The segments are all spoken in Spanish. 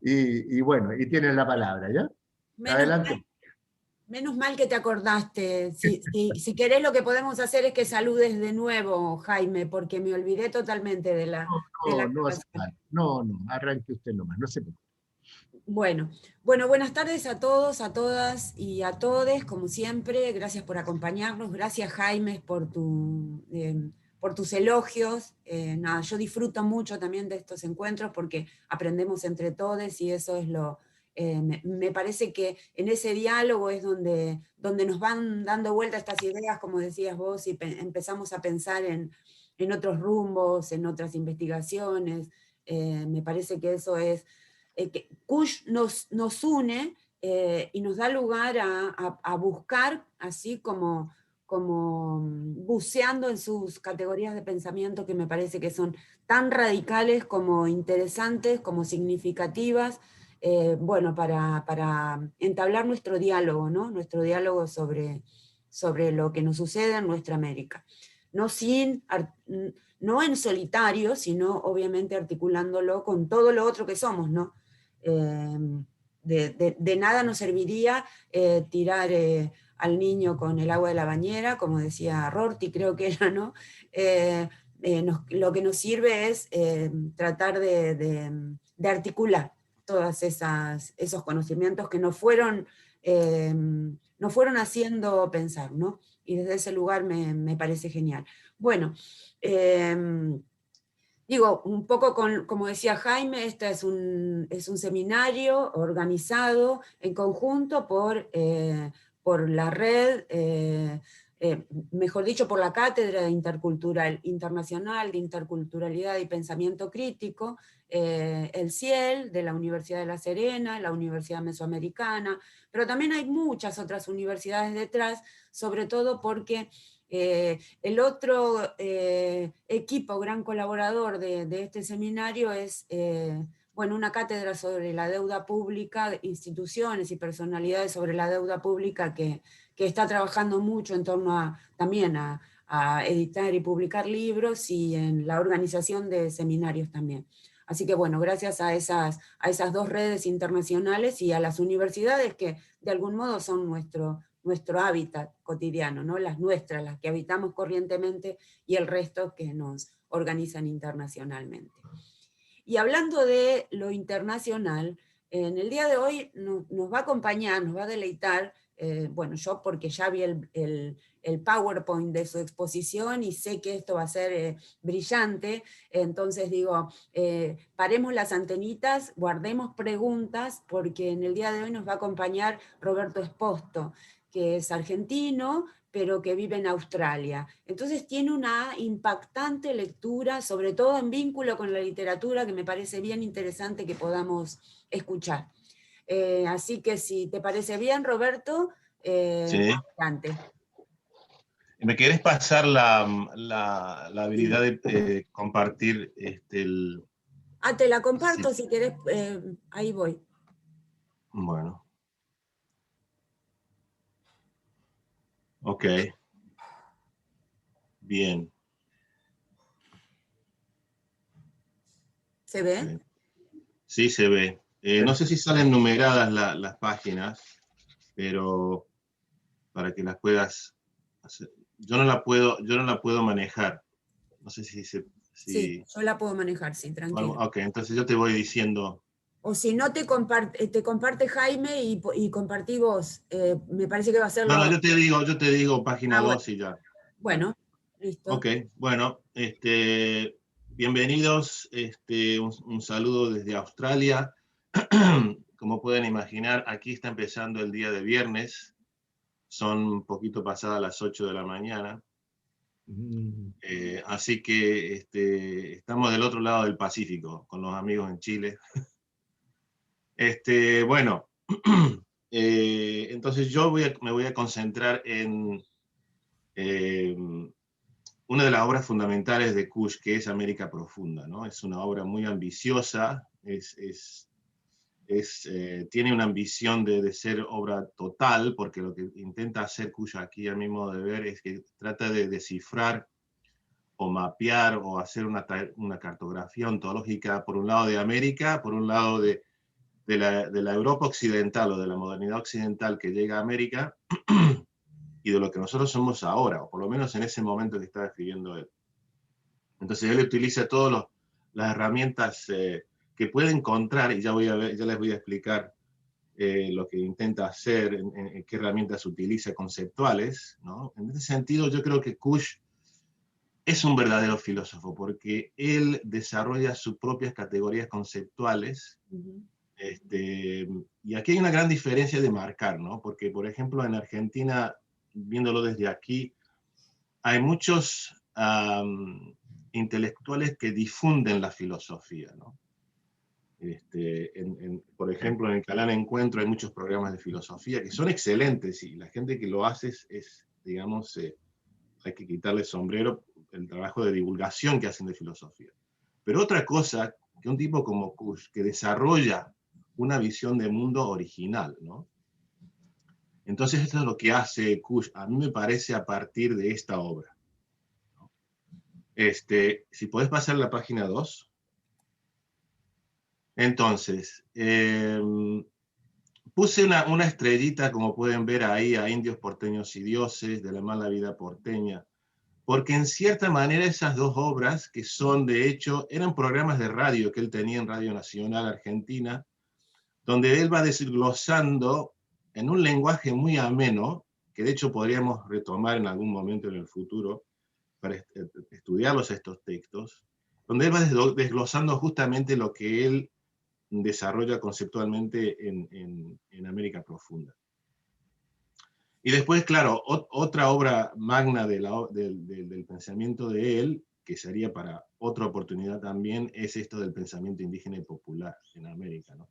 Y bueno, y tienes la palabra, ¿ya? Menos Adelante. mal, menos mal que te acordaste. Si querés, lo que podemos hacer es que saludes de nuevo, Jaime, porque me olvidé totalmente de la No, no hace grabación. falta. No, no, arranque usted nomás, no se preocupe. Bueno, bueno, buenas tardes a todos, a todas y a todes, como siempre. Gracias por acompañarnos. Gracias, Jaime, por tus elogios. Nada, yo disfruto mucho también de estos encuentros porque aprendemos entre todos y eso es me parece que en ese diálogo es donde nos van dando vuelta estas ideas, como decías vos, y empezamos a pensar en otros rumbos, en otras investigaciones. Me parece que eso es que Kush nos une y nos da lugar a buscar, así como buceando en sus categorías de pensamiento que me parece que son tan radicales como interesantes, como significativas, bueno, para entablar nuestro diálogo, ¿no? Nuestro diálogo sobre lo que nos sucede en nuestra América. No, no en solitario, sino obviamente articulándolo con todo lo otro que somos, ¿no? De nada nos serviría tirar al niño con el agua de la bañera, como decía Rorty, creo que era, ¿no? Lo que nos sirve es tratar de articular todos esos conocimientos que nos fueron haciendo pensar, ¿no? Y desde ese lugar me parece genial. Bueno, digo, un poco como decía Jaime, este es un seminario organizado en conjunto por la red, mejor dicho, por la Cátedra Internacional de Interculturalidad y Pensamiento Crítico, el CIEL de la Universidad de La Serena, la Universidad Mesoamericana, pero también hay muchas otras universidades detrás, sobre todo porque el otro equipo, gran colaborador de este seminario es bueno, una cátedra sobre la deuda pública, instituciones y personalidades sobre la deuda pública que está trabajando mucho en torno también a editar y publicar libros y en la organización de seminarios también. Así que bueno, gracias a esas dos redes internacionales y a las universidades que de algún modo son nuestro hábitat cotidiano, ¿no? Las nuestras, las que habitamos corrientemente y el resto que nos organizan internacionalmente. Y hablando de lo internacional, en el día de hoy nos va a acompañar, nos va a deleitar, bueno, yo porque ya vi el PowerPoint de su exposición y sé que esto va a ser brillante, entonces digo, paremos las antenitas, guardemos preguntas, porque en el día de hoy nos va a acompañar Roberto Esposto, que es argentino, pero que vive en Australia. Entonces tiene una impactante lectura, sobre todo en vínculo con la literatura, que me parece bien interesante que podamos escuchar. Así que si te parece bien, Roberto, Sí. adelante. ¿Me querés pasar la habilidad Sí. de compartir Te la comparto sí. si querés, ahí voy. Bueno. Ok. Bien. ¿Se ve? Okay. Sí, se ve. No sé si salen numeradas las páginas, pero para que las puedas hacer. Yo no la puedo manejar. No sé Sí, si... yo la puedo manejar, sí, Bueno, tranquilo. ok, entonces yo te voy diciendo. O si no, te comparte Jaime y compartí vos. Me parece que va a ser No, no, lo... yo te digo página Bueno, 2 y ya. bueno, listo. Ok, bueno, bienvenidos, un saludo desde Australia. Como pueden imaginar, aquí está empezando el día de viernes, son un poquito pasadas las 8 de la mañana, así que estamos del otro lado del Pacífico, con los amigos en Chile. Bueno, entonces yo me voy a concentrar en una de las obras fundamentales de Kush, que es América Profunda, ¿no? Es una obra muy ambiciosa, tiene una ambición de ser obra total, porque lo que intenta hacer Kush aquí, a mi modo de ver, es que trata de descifrar o mapear o hacer una cartografía ontológica, por un lado de América, por un lado de la Europa occidental o de la modernidad occidental que llega a América, y de lo que nosotros somos ahora, o por lo menos en ese momento que estaba escribiendo él. Entonces él utiliza todas las herramientas que puede encontrar, y ya les voy a explicar lo que intenta hacer, en qué herramientas utiliza conceptuales, ¿no? En ese sentido, yo creo que Kusch es un verdadero filósofo, porque él desarrolla sus propias categorías conceptuales. Y aquí hay una gran diferencia de marcar, ¿no? Porque, por ejemplo, en Argentina, viéndolo desde aquí, hay muchos intelectuales que difunden la filosofía, ¿no? Por ejemplo, en el canal Encuentro hay muchos programas de filosofía que son excelentes, y la gente que lo hace digamos, hay que quitarle sombrero el trabajo de divulgación que hacen de filosofía. Pero otra cosa, que un tipo como Kusch, que desarrolla una visión de mundo original, ¿no? Entonces esto es lo que hace Kusch, a mí me parece, a partir de esta obra, ¿no? Si podés pasar a la página 2. Entonces, puse una estrellita, como pueden ver ahí, a Indios, Porteños y Dioses, de la mala vida porteña, porque en cierta manera esas dos obras, que son de hecho, eran programas de radio que él tenía en Radio Nacional Argentina, donde él va desglosando en un lenguaje muy ameno, que de hecho podríamos retomar en algún momento en el futuro para estudiarlos estos textos, donde él va desglosando justamente lo que él desarrolla conceptualmente en América Profunda. Y después, claro, otra obra magna del pensamiento de él, que sería para otra oportunidad también, es esto del pensamiento indígena y popular en América, ¿no?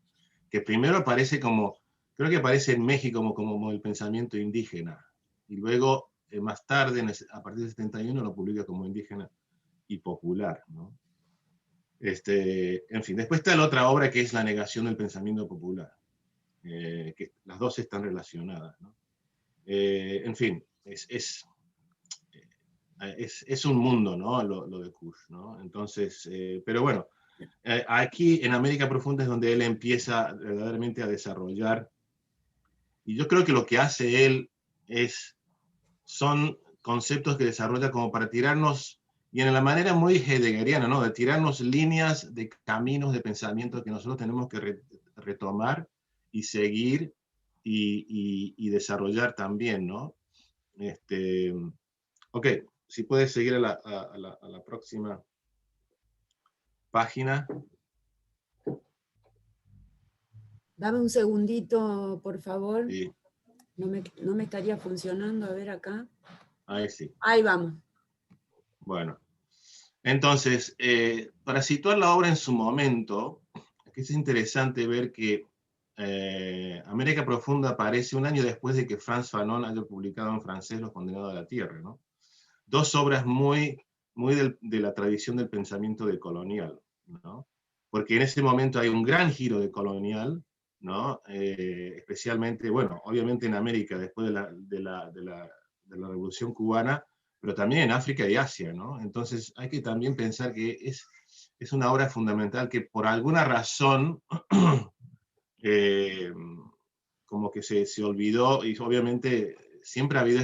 Que primero aparece creo que aparece en México como el pensamiento indígena, y luego, más tarde, a partir del 71, lo publica como indígena y popular, ¿no? En fin, después está la otra obra, que es La negación del pensamiento popular, que las dos están relacionadas, ¿no? En fin, es un mundo, ¿no? Lo de Kusch, ¿no? Entonces, pero bueno, aquí en América Profunda es donde él empieza verdaderamente a desarrollar, y yo creo que lo que hace él son conceptos que desarrolla como para tirarnos, y en la manera muy heideggeriana, ¿no? De tirarnos líneas de caminos de pensamiento que nosotros tenemos que retomar y seguir y desarrollar también, ¿no? Ok, si puedes seguir a la próxima página. Dame un segundito, por favor. Sí. No me estaría funcionando, a ver acá. Ahí sí. Ahí vamos. Bueno, entonces, para situar la obra en su momento, aquí es interesante ver que América Profunda aparece un año después de que Frantz Fanon haya publicado en francés Los Condenados de la Tierra, ¿no? Dos obras muy de la tradición del pensamiento decolonial, ¿no? Porque en ese momento hay un gran giro decolonial, ¿no? Especialmente, bueno, obviamente en América, después de la Revolución Cubana, pero también en África y Asia, ¿no? Entonces hay que también pensar que es una obra fundamental que por alguna razón como que se olvidó, y obviamente siempre ha habido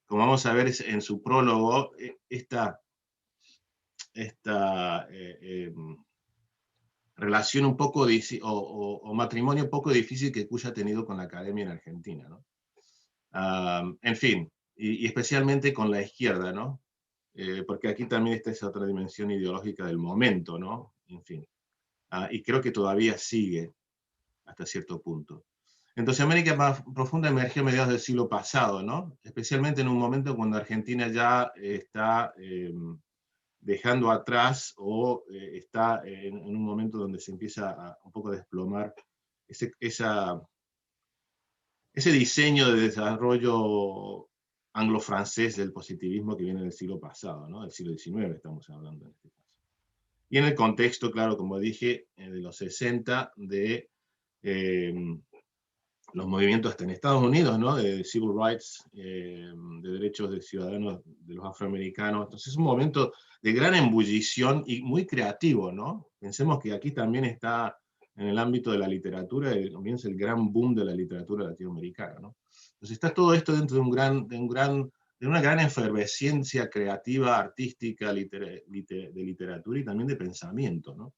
como vamos a ver en su prólogo, esta relación un poco, o matrimonio un poco difícil que Kusch ha tenido con la academia en Argentina, ¿no? En fin, y especialmente con la izquierda, ¿no? Porque aquí también está esa otra dimensión ideológica del momento, ¿no? En fin. Y creo que todavía sigue hasta cierto punto. Entonces América Profunda emergió a mediados del siglo pasado, ¿no? Especialmente en un momento cuando Argentina ya está dejando atrás, o está en un momento donde se empieza un poco a desplomar ese diseño de desarrollo anglo-francés del positivismo que viene del siglo pasado, ¿no? Del siglo XIX estamos hablando en este caso. Y en el contexto, claro, como dije, de los 60, los movimientos hasta en Estados Unidos, ¿no? De civil rights, de derechos de ciudadanos de los afroamericanos. Entonces es un momento de gran ebullición y muy creativo, ¿no? Pensemos que aquí también está, en el ámbito de la literatura, comienza el gran boom de la literatura latinoamericana, ¿no? Entonces está todo esto dentro de una gran efervescencia creativa, artística, de literatura y también de pensamiento, ¿no?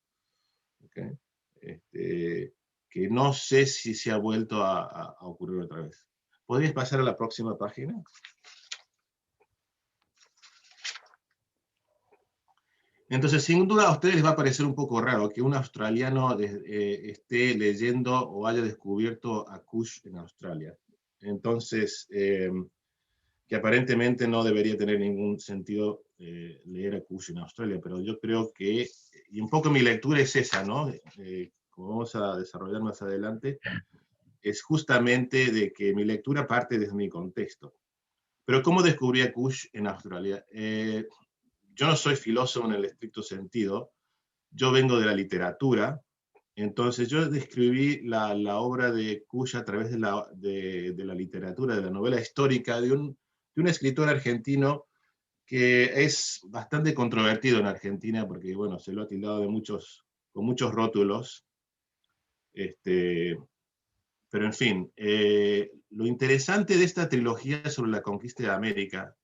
¿Okay? Que no sé si se ha vuelto a ocurrir otra vez. ¿Podrías pasar a la próxima página? Entonces, sin duda a ustedes les va a parecer un poco raro que un australiano esté leyendo o haya descubierto a Kush en Australia. Entonces, que aparentemente no debería tener ningún sentido leer a Kush en Australia, pero yo creo que, y un poco mi lectura es esa, ¿no? Como vamos a desarrollar más adelante, es justamente de que mi lectura parte desde mi contexto. Pero ¿cómo descubrí a Kush en Australia? Yo no soy filósofo en el estricto sentido, yo vengo de la literatura, entonces yo describí la obra de Kush a través de la literatura, de la novela histórica de un escritor argentino que es bastante controvertido en Argentina porque, bueno, se lo ha tildado con muchos rótulos. Pero en fin, lo interesante de esta trilogía sobre la conquista de América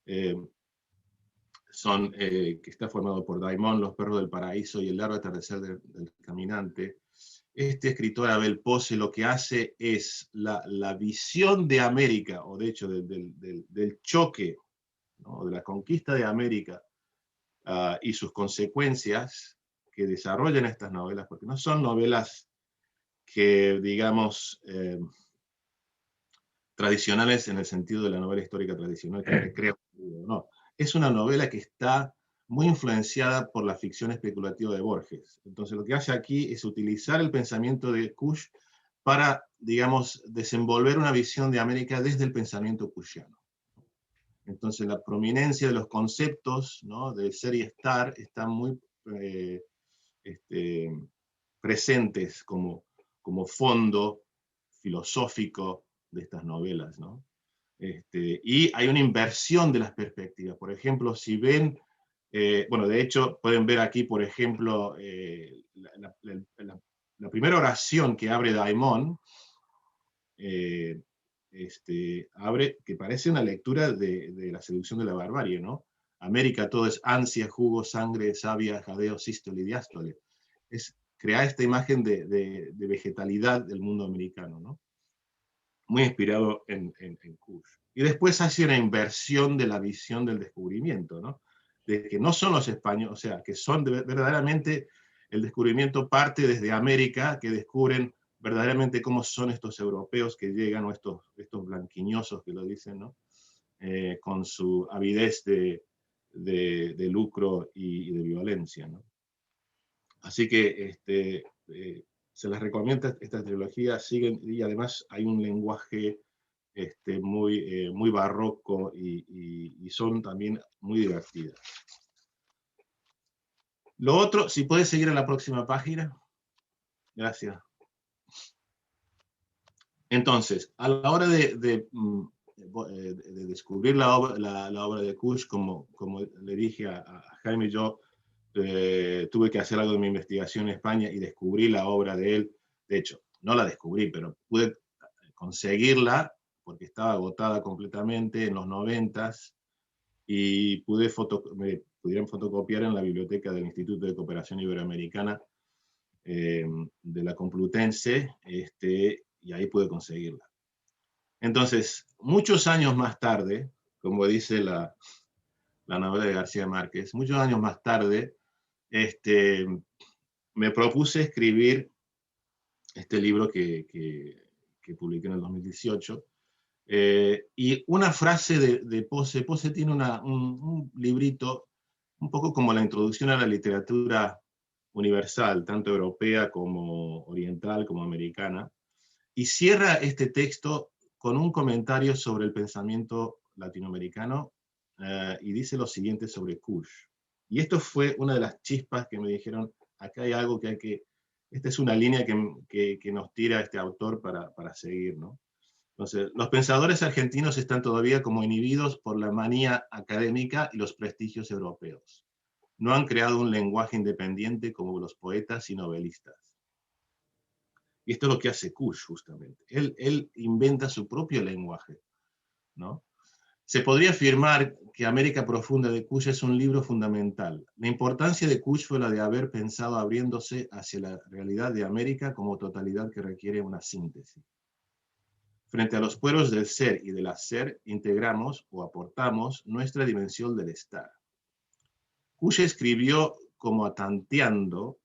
que está formado por Daimón, Los perros del paraíso y El largo atardecer del caminante. Este escritor Abel Pose lo que hace es la visión de América, o de hecho del choque, ¿no? De la conquista de América y sus consecuencias que desarrollan estas novelas, porque no son novelas que, digamos, tradicionales en el sentido de la novela histórica tradicional que recrea, no, es una novela que está muy influenciada por la ficción especulativa de Borges. Entonces lo que hace aquí es utilizar el pensamiento de Kush para, digamos, desenvolver una visión de América desde el pensamiento kushiano. Entonces la prominencia de los conceptos, ¿no? De ser y estar están muy presentes como fondo filosófico de estas novelas, ¿no? Y hay una inversión de las perspectivas. Por ejemplo, si ven, bueno, de hecho, pueden ver aquí, por ejemplo, la primera oración que abre Daimón, abre, que parece una lectura de la seducción de la barbarie, ¿no? América todo es ansia, jugo, sangre, savia, jadeo, sístole y diástole. Es crear esta imagen de vegetalidad del mundo americano, ¿no? Muy inspirado en Kush. Y después hace una inversión de la visión del descubrimiento, ¿no? De que no son los españoles, o sea, que son verdaderamente, el descubrimiento parte desde América, que descubren verdaderamente cómo son estos europeos que llegan, o estos blanquiñosos que lo dicen, ¿no? Con su avidez de lucro y de violencia, ¿no? Así que se les recomienda esta trilogía, siguen, y además hay un lenguaje muy barroco y son también muy divertidas. Lo otro, si puedes seguir a la próxima página. Gracias. Entonces, a la hora de descubrir la obra de Kush, como le dije a Jaime, yo tuve que hacer algo de mi investigación en España y descubrí la obra de él. De hecho, no la descubrí, pero pude conseguirla porque estaba agotada completamente en los 90s y me pudieron fotocopiar en la biblioteca del Instituto de Cooperación Iberoamericana de la Complutense, y ahí pude conseguirla. Entonces, muchos años más tarde, como dice la novela de García Márquez, muchos años más tarde, me propuse escribir este libro que publiqué en el 2018, y una frase de Pose. Pose tiene un librito un poco como la introducción a la literatura universal, tanto europea como oriental, como americana, y cierra este texto con un comentario sobre el pensamiento latinoamericano, y dice lo siguiente sobre Kush. Y esto fue una de las chispas que me dijeron, acá hay algo que hay que esta es una línea que nos tira este autor para seguir, ¿no? Entonces, los pensadores argentinos están todavía como inhibidos por la manía académica y los prestigios europeos. No han creado un lenguaje independiente como los poetas y novelistas. Y esto es lo que hace Kusch, justamente. Él inventa su propio lenguaje, ¿no? Se podría afirmar que América Profunda de Kusch es un libro fundamental. La importancia de Kusch fue la de haber pensado abriéndose hacia la realidad de América como totalidad que requiere una síntesis. Frente a los pueblos del ser y del hacer, integramos o aportamos nuestra dimensión del estar. Kusch escribió como atanteando,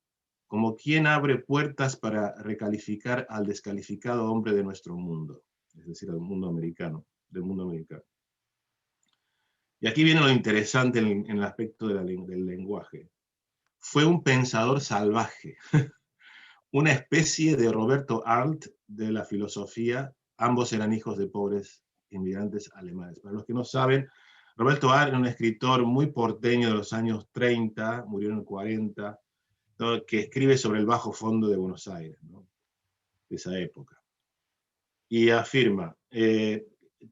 como quien abre puertas para recalificar al descalificado hombre de nuestro mundo, es decir, del mundo americano. Y aquí viene lo interesante en el aspecto del lenguaje. Fue un pensador salvaje, una especie de Roberto Arlt de la filosofía. Ambos eran hijos de pobres inmigrantes alemanes. Para los que no saben, Roberto Arlt era un escritor muy porteño de los años 30, murió en el 40, ¿no? Que escribe sobre el bajo fondo de Buenos Aires, ¿no? De esa época. Y afirma,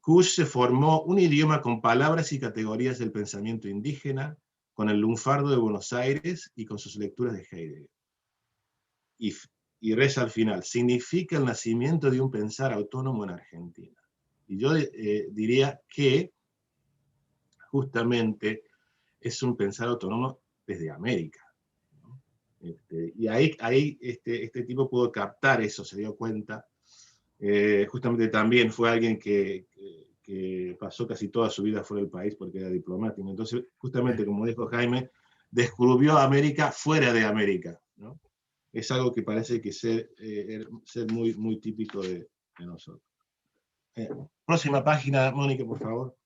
Kusch se formó un idioma con palabras y categorías del pensamiento indígena, con el lunfardo de Buenos Aires y con sus lecturas de Heidegger. Y reza al final, significa el nacimiento de un pensar autónomo en Argentina. Y yo diría que justamente es un pensar autónomo desde América, ¿no? Y ahí este tipo pudo captar eso, se dio cuenta. Justamente también fue alguien que pasó casi toda su vida fuera del país porque era diplomático. Entonces, justamente como dijo Jaime, descubrió América fuera de América, ¿no? Es algo que parece que ser muy, muy típico de nosotros. Próxima página, Mónica, por favor.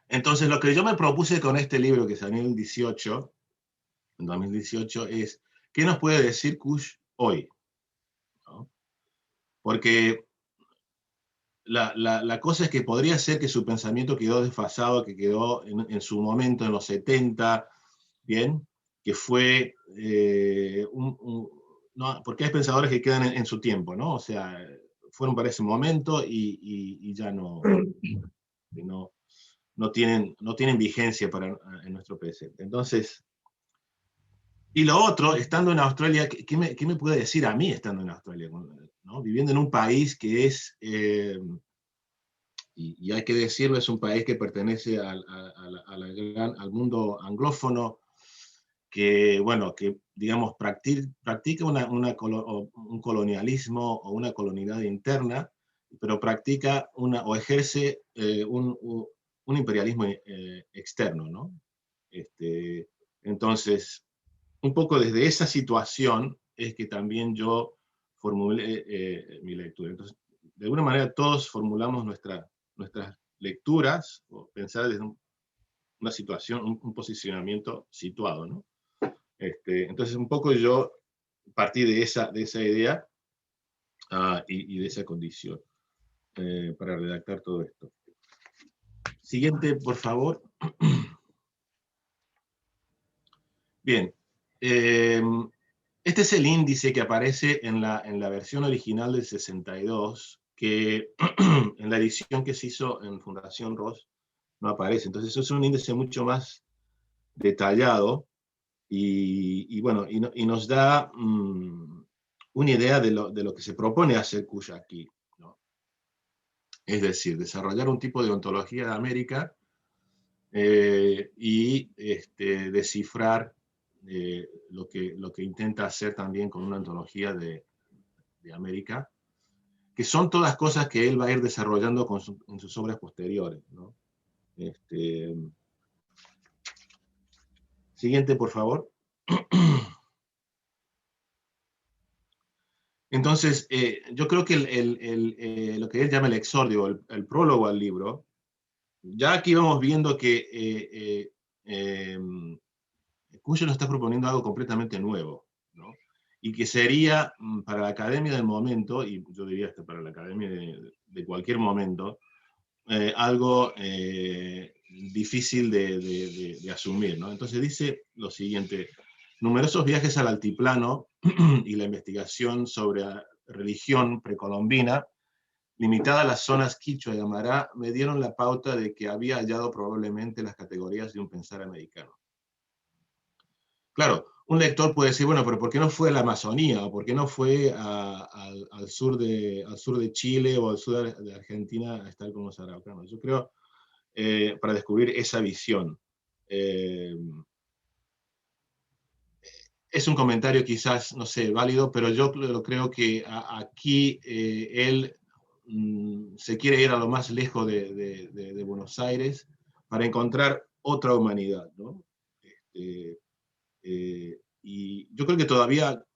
Entonces, lo que yo me propuse con este libro que salió en 2018, es ¿qué nos puede decir Kusch hoy? ¿No? Porque la cosa es que podría ser que su pensamiento quedó desfasado, que quedó en su momento, en los 70, ¿bien? Que fue, no, porque hay pensadores que quedan en su tiempo, ¿no? O sea, fueron para ese momento y ya no tienen vigencia en nuestro presente. Entonces, y lo otro, estando en Australia, ¿qué me puede decir a mí estando en Australia? ¿No? Viviendo en un país que es, y hay que decirlo, es un país que pertenece al mundo anglófono, que, bueno, que digamos, practica un colonialismo o una colonialidad interna, pero practica o ejerce un imperialismo externo, ¿no? Entonces, un poco desde esa situación es que también yo formulé mi lectura. Entonces, de alguna manera todos formulamos nuestras lecturas, o pensar desde una situación, un posicionamiento situado, ¿no? Entonces, un poco yo partí de esa idea y de esa condición para redactar todo esto. Siguiente, por favor. Bien. Este es el índice que aparece en la versión original del 62, que en la edición que se hizo en Fundación Ross no aparece. Entonces, eso es un índice mucho más detallado y bueno, y nos da una idea de lo que se propone hacer Kusch aquí, ¿no? Es decir, desarrollar un tipo de ontología de América y descifrar lo que intenta hacer también con una ontología de América, que son todas cosas que él va a ir desarrollando en sus obras posteriores, ¿no? Siguiente, por favor. Entonces, yo creo que lo que él llama el exordio, el prólogo al libro, ya aquí vamos viendo que Kusch nos está proponiendo algo completamente nuevo, ¿no? Y que sería para la academia del momento, y yo diría hasta para la academia de cualquier momento, algo difícil de asumir, ¿no? Entonces dice lo siguiente: numerosos viajes al altiplano y la investigación sobre religión precolombina, limitada a las zonas quichua y amará, me dieron la pauta de que había hallado probablemente las categorías de un pensar americano. Claro, un lector puede decir, bueno, pero ¿por qué no fue a la Amazonía? ¿O por qué no fue al sur de Chile o al sur de Argentina a estar con los araucanos? Yo creo, para descubrir esa visión. Es un comentario quizás, no sé, válido, pero yo creo que aquí él se quiere ir a lo más lejos de Buenos Aires para encontrar otra humanidad, ¿no? Y yo creo que todavía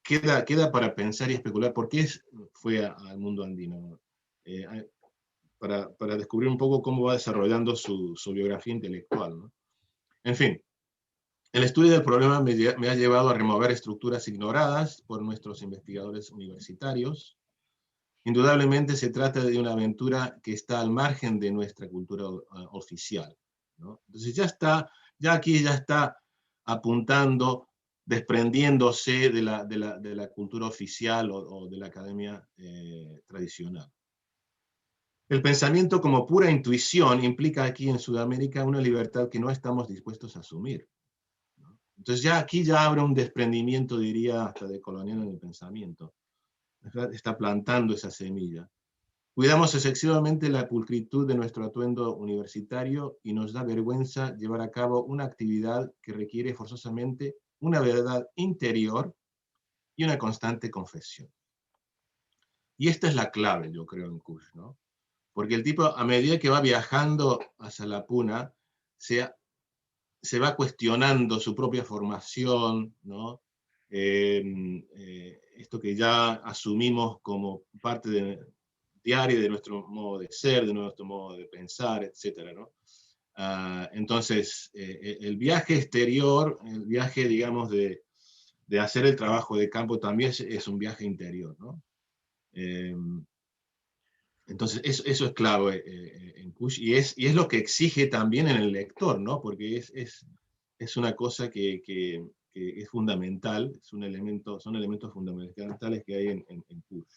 queda para pensar y especular por qué fue al mundo andino, para descubrir un poco cómo va desarrollando su biografía intelectual, ¿no? En fin, el estudio del problema me ha llevado a remover estructuras ignoradas por nuestros investigadores universitarios. Indudablemente se trata de una aventura que está al margen de nuestra cultura oficial, ¿no? Entonces aquí ya está apuntando, desprendiéndose de la cultura oficial o de la academia tradicional. El pensamiento como pura intuición implica aquí en Sudamérica una libertad que no estamos dispuestos a asumir. Entonces aquí ya abre un desprendimiento, diría, hasta de colonial en el pensamiento. Está plantando esa semilla. Cuidamos excesivamente la pulcritud de nuestro atuendo universitario y nos da vergüenza llevar a cabo una actividad que requiere forzosamente una verdad interior y una constante confesión. Y esta es la clave, yo creo, en Kush, ¿no? Porque el tipo, a medida que va viajando hacia la Puna, se va cuestionando su propia formación, ¿no? Esto que ya asumimos como parte diaria de nuestro modo de ser, de nuestro modo de pensar, etc., ¿no? Entonces, el viaje exterior, el viaje, digamos, de hacer el trabajo de campo también es un viaje interior, ¿no? Entonces, eso es clave en Kush, y es lo que exige también en el lector, ¿no? Porque es una cosa que es fundamental, son elementos fundamentales que hay en Kush.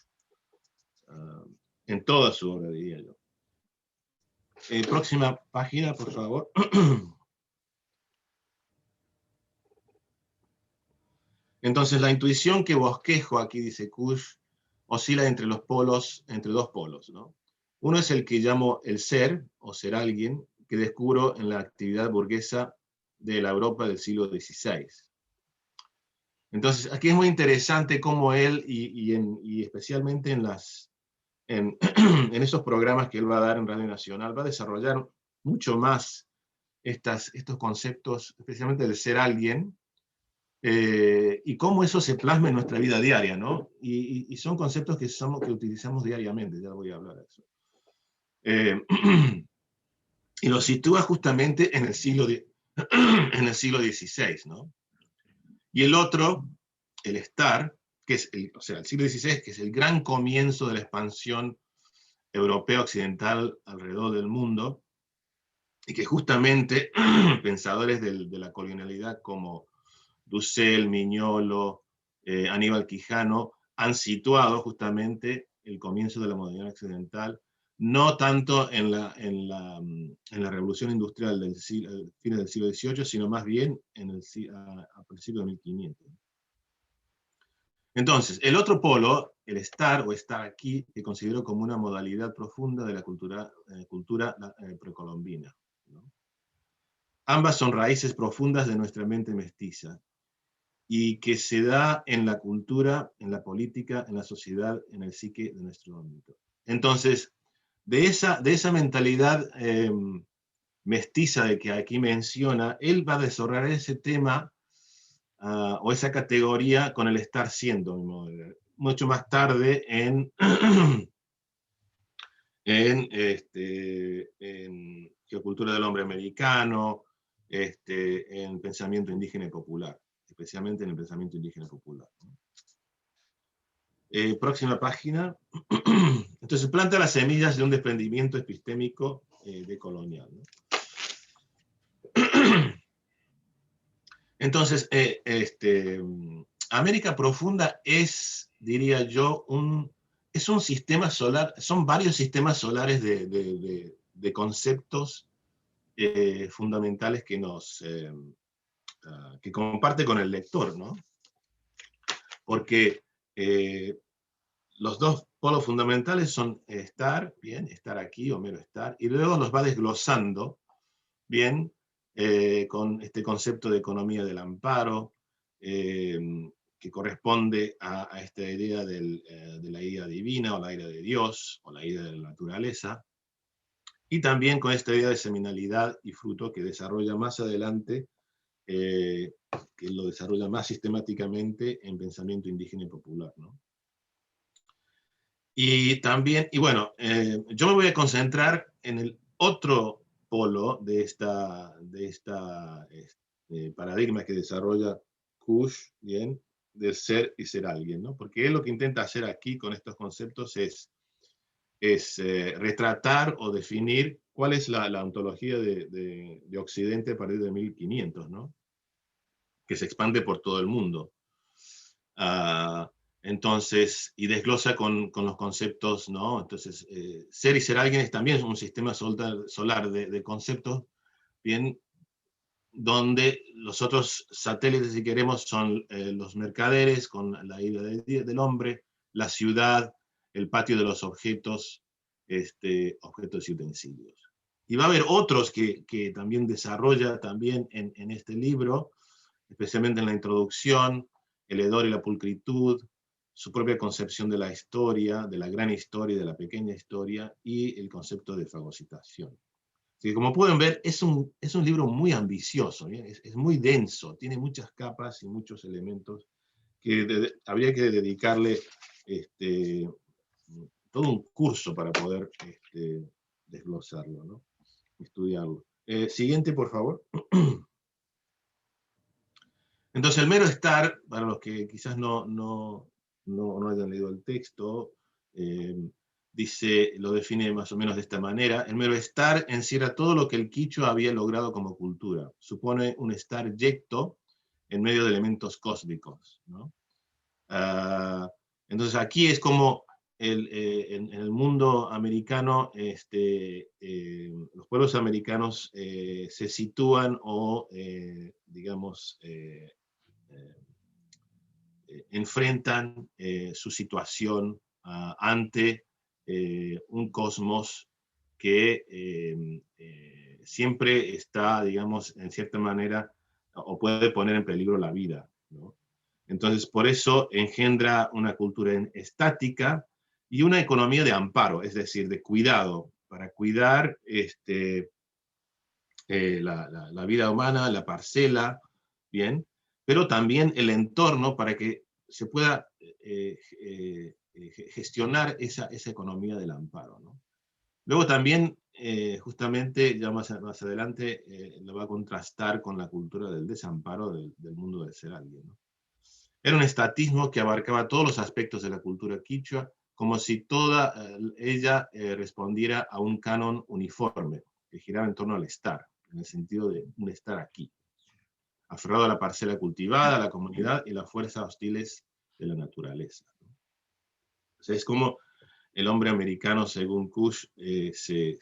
En toda su obra, diría yo. Próxima página, por favor. Entonces, la intuición que bosquejo, aquí dice Kush, oscila entre dos polos, ¿no? Uno es el que llamo el ser, o ser alguien, que descubro en la actividad burguesa de la Europa del siglo XVI. Entonces, aquí es muy interesante cómo él, y especialmente en esos programas que él va a dar en Radio Nacional, va a desarrollar mucho más estos conceptos, especialmente del ser alguien, y cómo eso se plasma en nuestra vida diaria, ¿no? Y son conceptos que utilizamos diariamente, ya voy a hablar de eso. Y lo sitúa justamente en el siglo XVI, ¿no? Y el otro, el estar, que es el siglo XVI, que es el gran comienzo de la expansión europea occidental alrededor del mundo, y que justamente pensadores de la colonialidad como Dussel, Mignolo, Aníbal Quijano, han situado justamente el comienzo de la modernidad occidental, no tanto en la revolución industrial del fines del siglo XVIII, sino más bien a principios de 1500. Entonces, el otro polo, el estar o estar aquí, que considero como una modalidad profunda de la cultura precolombina, ¿no? Ambas son raíces profundas de nuestra mente mestiza, y que se da en la cultura, en la política, en la sociedad, en el psique de nuestro ámbito. Entonces, de esa mentalidad mestiza de que aquí menciona, él va a desarrollar ese tema o esa categoría con el estar siendo, mucho más tarde en Geocultura del Hombre Americano, en pensamiento indígena y popular, especialmente en el pensamiento indígena popular. Próxima página. Entonces planta las semillas de un desprendimiento epistémico decolonial, ¿no? Entonces, América Profunda es, diría yo, es un sistema solar, son varios sistemas solares de conceptos fundamentales que comparte con el lector, ¿no? Porque los dos polos fundamentales son estar, bien, estar aquí o mero estar, y luego los va desglosando, bien, con este concepto de economía del amparo, que corresponde a esta idea de la idea divina, o la idea de Dios, o la idea de la naturaleza, y también con esta idea de seminalidad y fruto que desarrolla más adelante, que lo desarrolla más sistemáticamente en pensamiento indígena y popular, ¿no? Y también, y bueno, yo me voy a concentrar en el otro polo de esta paradigma que desarrolla Kush, bien, del ser y ser alguien, ¿no? Porque él lo que intenta hacer aquí con estos conceptos es retratar o definir cuál es la ontología de Occidente a partir de 1500, ¿no? Que se expande por todo el mundo. Entonces, y desglosa con los conceptos, ¿no? Entonces, ser y ser alguien es también un sistema solar de conceptos, bien, donde los otros satélites, si queremos, son los mercaderes, con la idea del hombre, la ciudad, el patio de los objetos, objetos y utensilios. Y va a haber otros que también desarrolla también en este libro, especialmente en la introducción, el hedor y la pulcritud, su propia concepción de la historia, de la gran historia y de la pequeña historia, y el concepto de fagocitación. Así que, como pueden ver, es un libro muy ambicioso, es muy denso, tiene muchas capas y muchos elementos que habría que dedicarle todo un curso para poder desglosarlo, ¿no? Estudiarlo. Siguiente, por favor. Entonces, el mero estar, para los que quizás no hayan leído el texto, lo define más o menos de esta manera: el mero estar encierra todo lo que el quichua había logrado como cultura. Supone un estar yecto en medio de elementos cósmicos, ¿no? Entonces, aquí es como en el mundo americano, los pueblos americanos se sitúan o, digamos, enfrentan su situación ante un cosmos que siempre está, digamos, en cierta manera, o puede poner en peligro la vida, ¿no? Entonces, por eso engendra una cultura estática y una economía de amparo, es decir, de cuidado, para cuidar la vida humana, la parcela, bien, pero también el entorno para que se pueda gestionar esa economía del amparo, ¿no? Luego también, justamente, ya más adelante, lo va a contrastar con la cultura del desamparo del mundo del ser alguien, ¿no? Era un estatismo que abarcaba todos los aspectos de la cultura quichua, como si toda ella respondiera a un canon uniforme, que giraba en torno al estar, en el sentido de un estar aquí, aferrado a la parcela cultivada, a la comunidad y las fuerzas hostiles de la naturaleza. O sea, es como el hombre americano, según Kush, se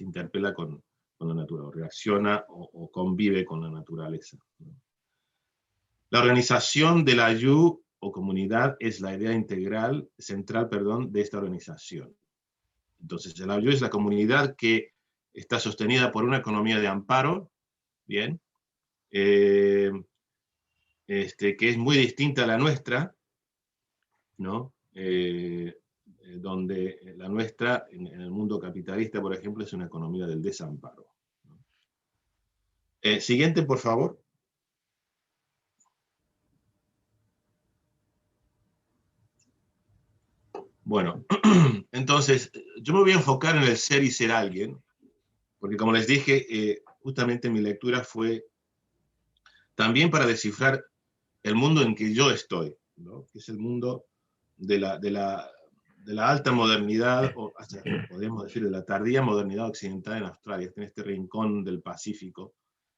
interpela con la naturaleza, reacciona o convive con la naturaleza, ¿no? La organización de la Ayu o comunidad es la idea central, de esta organización. Entonces, el Ayu es la comunidad que está sostenida por una economía de amparo, bien, que es muy distinta a la nuestra, ¿no? Donde la nuestra, en el mundo capitalista, por ejemplo, es una economía del desamparo, ¿no? Siguiente, por favor. Bueno, entonces, yo me voy a enfocar en el ser y ser alguien, porque, como les dije, justamente mi lectura fue también para descifrar el mundo en que yo estoy, ¿no? Que es el mundo de la la alta modernidad, o hasta podemos decir de la tardía modernidad occidental en Australia, está en este rincón del Pacífico,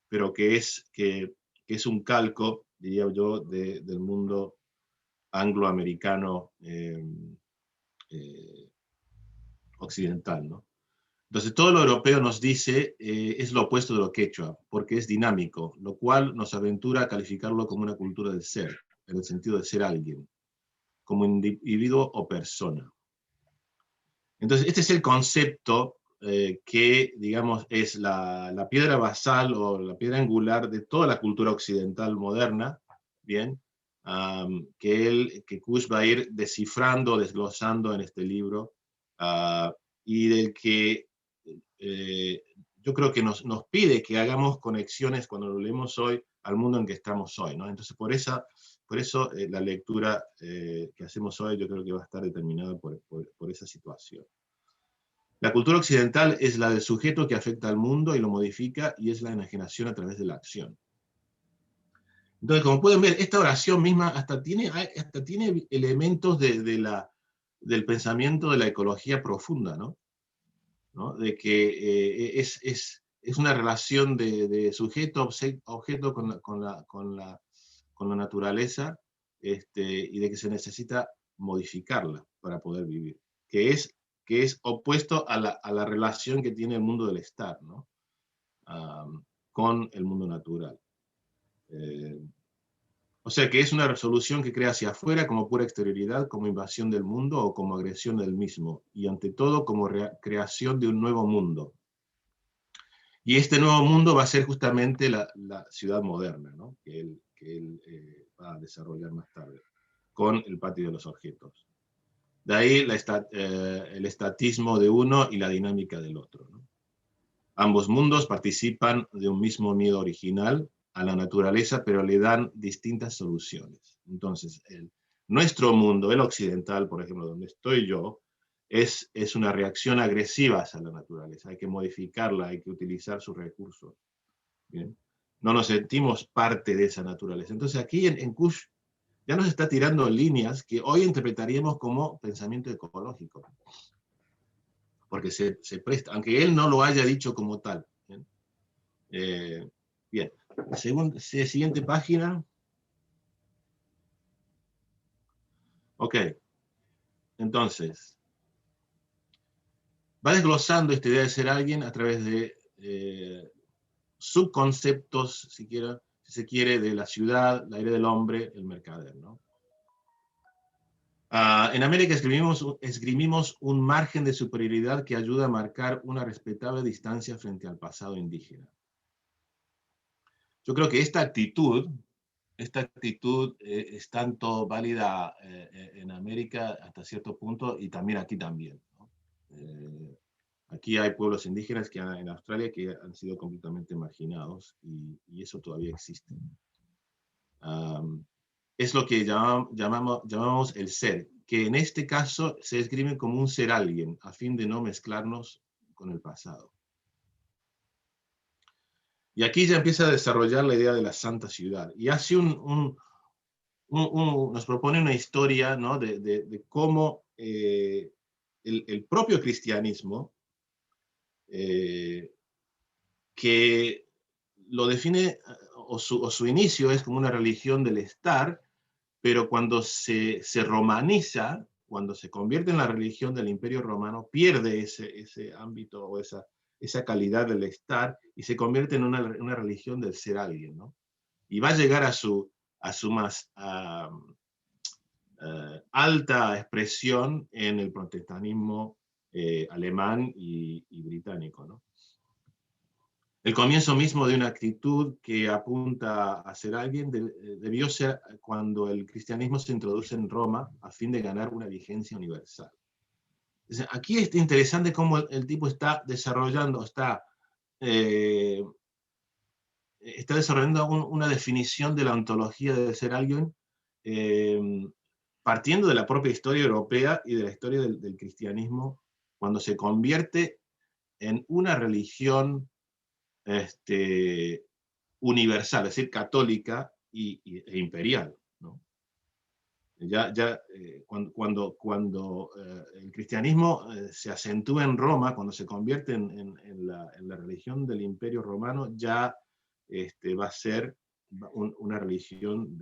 pero que es un calco, diría yo, del mundo angloamericano occidental, ¿no? Entonces todo lo europeo nos dice es lo opuesto de lo quechua, porque es dinámico, lo cual nos aventura a calificarlo como una cultura del ser, en el sentido de ser alguien, como individuo o persona. Entonces este es el concepto que, digamos, es la piedra basal o la piedra angular de toda la cultura occidental moderna, ¿bien? Que Kusch va a ir descifrando, desglosando en este libro, y del que yo creo que nos pide que hagamos conexiones cuando lo leemos hoy al mundo en que estamos hoy, ¿no? Entonces por eso la lectura que hacemos hoy yo creo que va a estar determinada por esa situación. La cultura occidental es la del sujeto que afecta al mundo y lo modifica, y es la enajenación a través de la acción. Entonces, como pueden ver, esta oración misma hasta tiene elementos del pensamiento de la ecología profunda, ¿no? De que es una relación de sujeto-objeto con la naturaleza, y de que se necesita modificarla para poder vivir, que es opuesto a la relación que tiene el mundo del estar, ¿no? Con el mundo natural. O sea que es una resolución que crea hacia afuera como pura exterioridad, como invasión del mundo o como agresión del mismo, y ante todo como creación de un nuevo mundo. Y este nuevo mundo va a ser justamente la ciudad moderna, ¿no? que él va a desarrollar más tarde, con el patio de los objetos. De ahí el estatismo de uno y la dinámica del otro, ¿no? Ambos mundos participan de un mismo miedo original a la naturaleza, pero le dan distintas soluciones. Entonces, nuestro mundo, el occidental, por ejemplo, donde estoy yo, es una reacción agresiva hacia la naturaleza. Hay que modificarla, hay que utilizar sus recursos. ¿Bien? No nos sentimos parte de esa naturaleza. Entonces, aquí en Kusch ya nos está tirando líneas que hoy interpretaríamos como pensamiento ecológico, porque se presta, aunque él no lo haya dicho como tal. Bien, bien. Siguiente página. Ok, entonces, va desglosando esta idea de ser alguien a través de subconceptos, si se quiere, de la ciudad, la idea del hombre, el mercader, ¿no? En América esgrimimos un margen de superioridad que ayuda a marcar una respetable distancia frente al pasado indígena. Yo creo que esta actitud es tanto válida en América hasta cierto punto, y también aquí también, ¿no? Aquí hay pueblos indígenas en Australia que han sido completamente marginados, y eso todavía existe. Es lo que llamamos el ser, que en este caso se escribe como un ser alguien, a fin de no mezclarnos con el pasado. Y aquí ya empieza a desarrollar la idea de la santa ciudad, y hace nos propone una historia, ¿no? de cómo el propio cristianismo, que lo define, o su inicio es como una religión del estar, pero cuando se romaniza, cuando se convierte en la religión del Imperio Romano, pierde ese ámbito o esa calidad del estar, y se convierte en una religión del ser alguien, ¿no? Y va a llegar a su más alta expresión en el protestantismo alemán y británico, ¿no? El comienzo mismo de una actitud que apunta a ser alguien debió ser cuando el cristianismo se introduce en Roma a fin de ganar una vigencia universal. Entonces, aquí es interesante cómo el tipo está desarrollando una definición de la ontología de ser alguien, partiendo de la propia historia europea y de la historia del cristianismo, cuando se convierte en una religión universal, es decir, católica e imperial, ¿no? Cuando el cristianismo se acentúa en Roma, cuando se convierte en la religión del Imperio Romano, ya va a ser una religión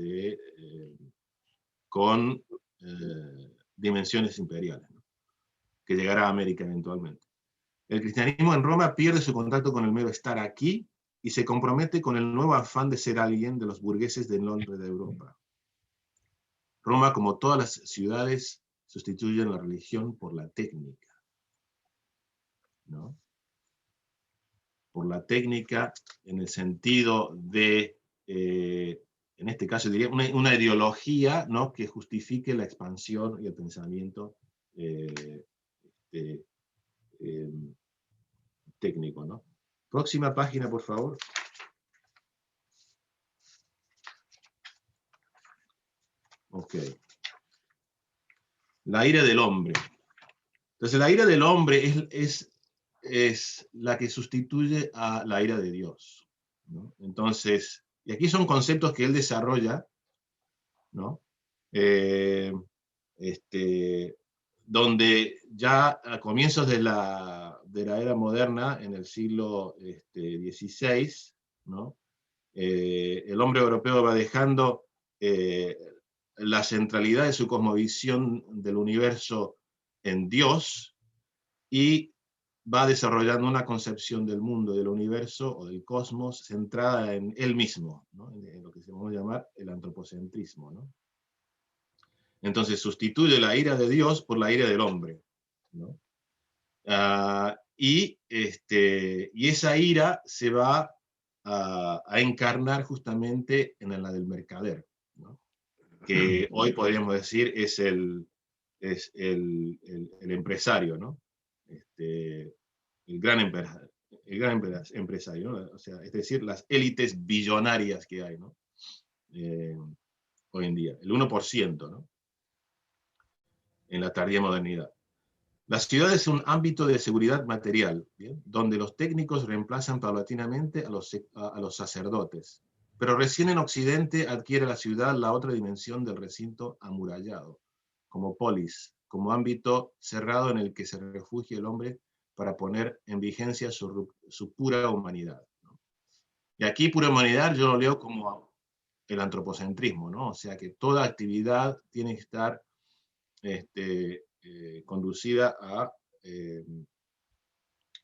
con dimensiones imperiales, ¿no? Que llegará a América eventualmente. El cristianismo en Roma pierde su contacto con el mero estar aquí y se compromete con el nuevo afán de ser alguien de los burgueses del norte de Europa. Roma, como todas las ciudades, sustituye la religión por la técnica, ¿no? Por la técnica en el sentido de, en este caso diría, una ideología, ¿no?, que justifique la expansión y el pensamiento técnico, ¿no? Próxima página, por favor. Ok. La ira del hombre. Entonces, la ira del hombre es la que sustituye a la ira de Dios, ¿no? Entonces, y aquí son conceptos que él desarrolla, ¿no? Donde ya a comienzos de la era moderna, en el siglo XVI, ¿no? El hombre europeo va dejando la centralidad de su cosmovisión del universo en Dios y va desarrollando una concepción del mundo, del universo o del cosmos centrada en él mismo, ¿no? En lo que se puede llamar el antropocentrismo, ¿no? Entonces sustituye la ira de Dios por la ira del hombre, ¿no? Y esa ira se va a encarnar justamente en la del mercader, ¿no? Que hoy podríamos decir es el empresario, ¿no? El gran empresario, ¿no? O sea, es decir, las élites billonarias que hay, ¿no? Hoy en día, el 1%, ¿no? En la tardía modernidad. La ciudad es un ámbito de seguridad material, ¿bien?, donde los técnicos reemplazan paulatinamente a los sacerdotes. Pero recién en Occidente adquiere la ciudad la otra dimensión del recinto amurallado, como polis, como ámbito cerrado en el que se refugia el hombre para poner en vigencia su pura humanidad, ¿no? Y aquí pura humanidad yo lo leo como el antropocentrismo, ¿no? O sea que toda actividad tiene que estar conducida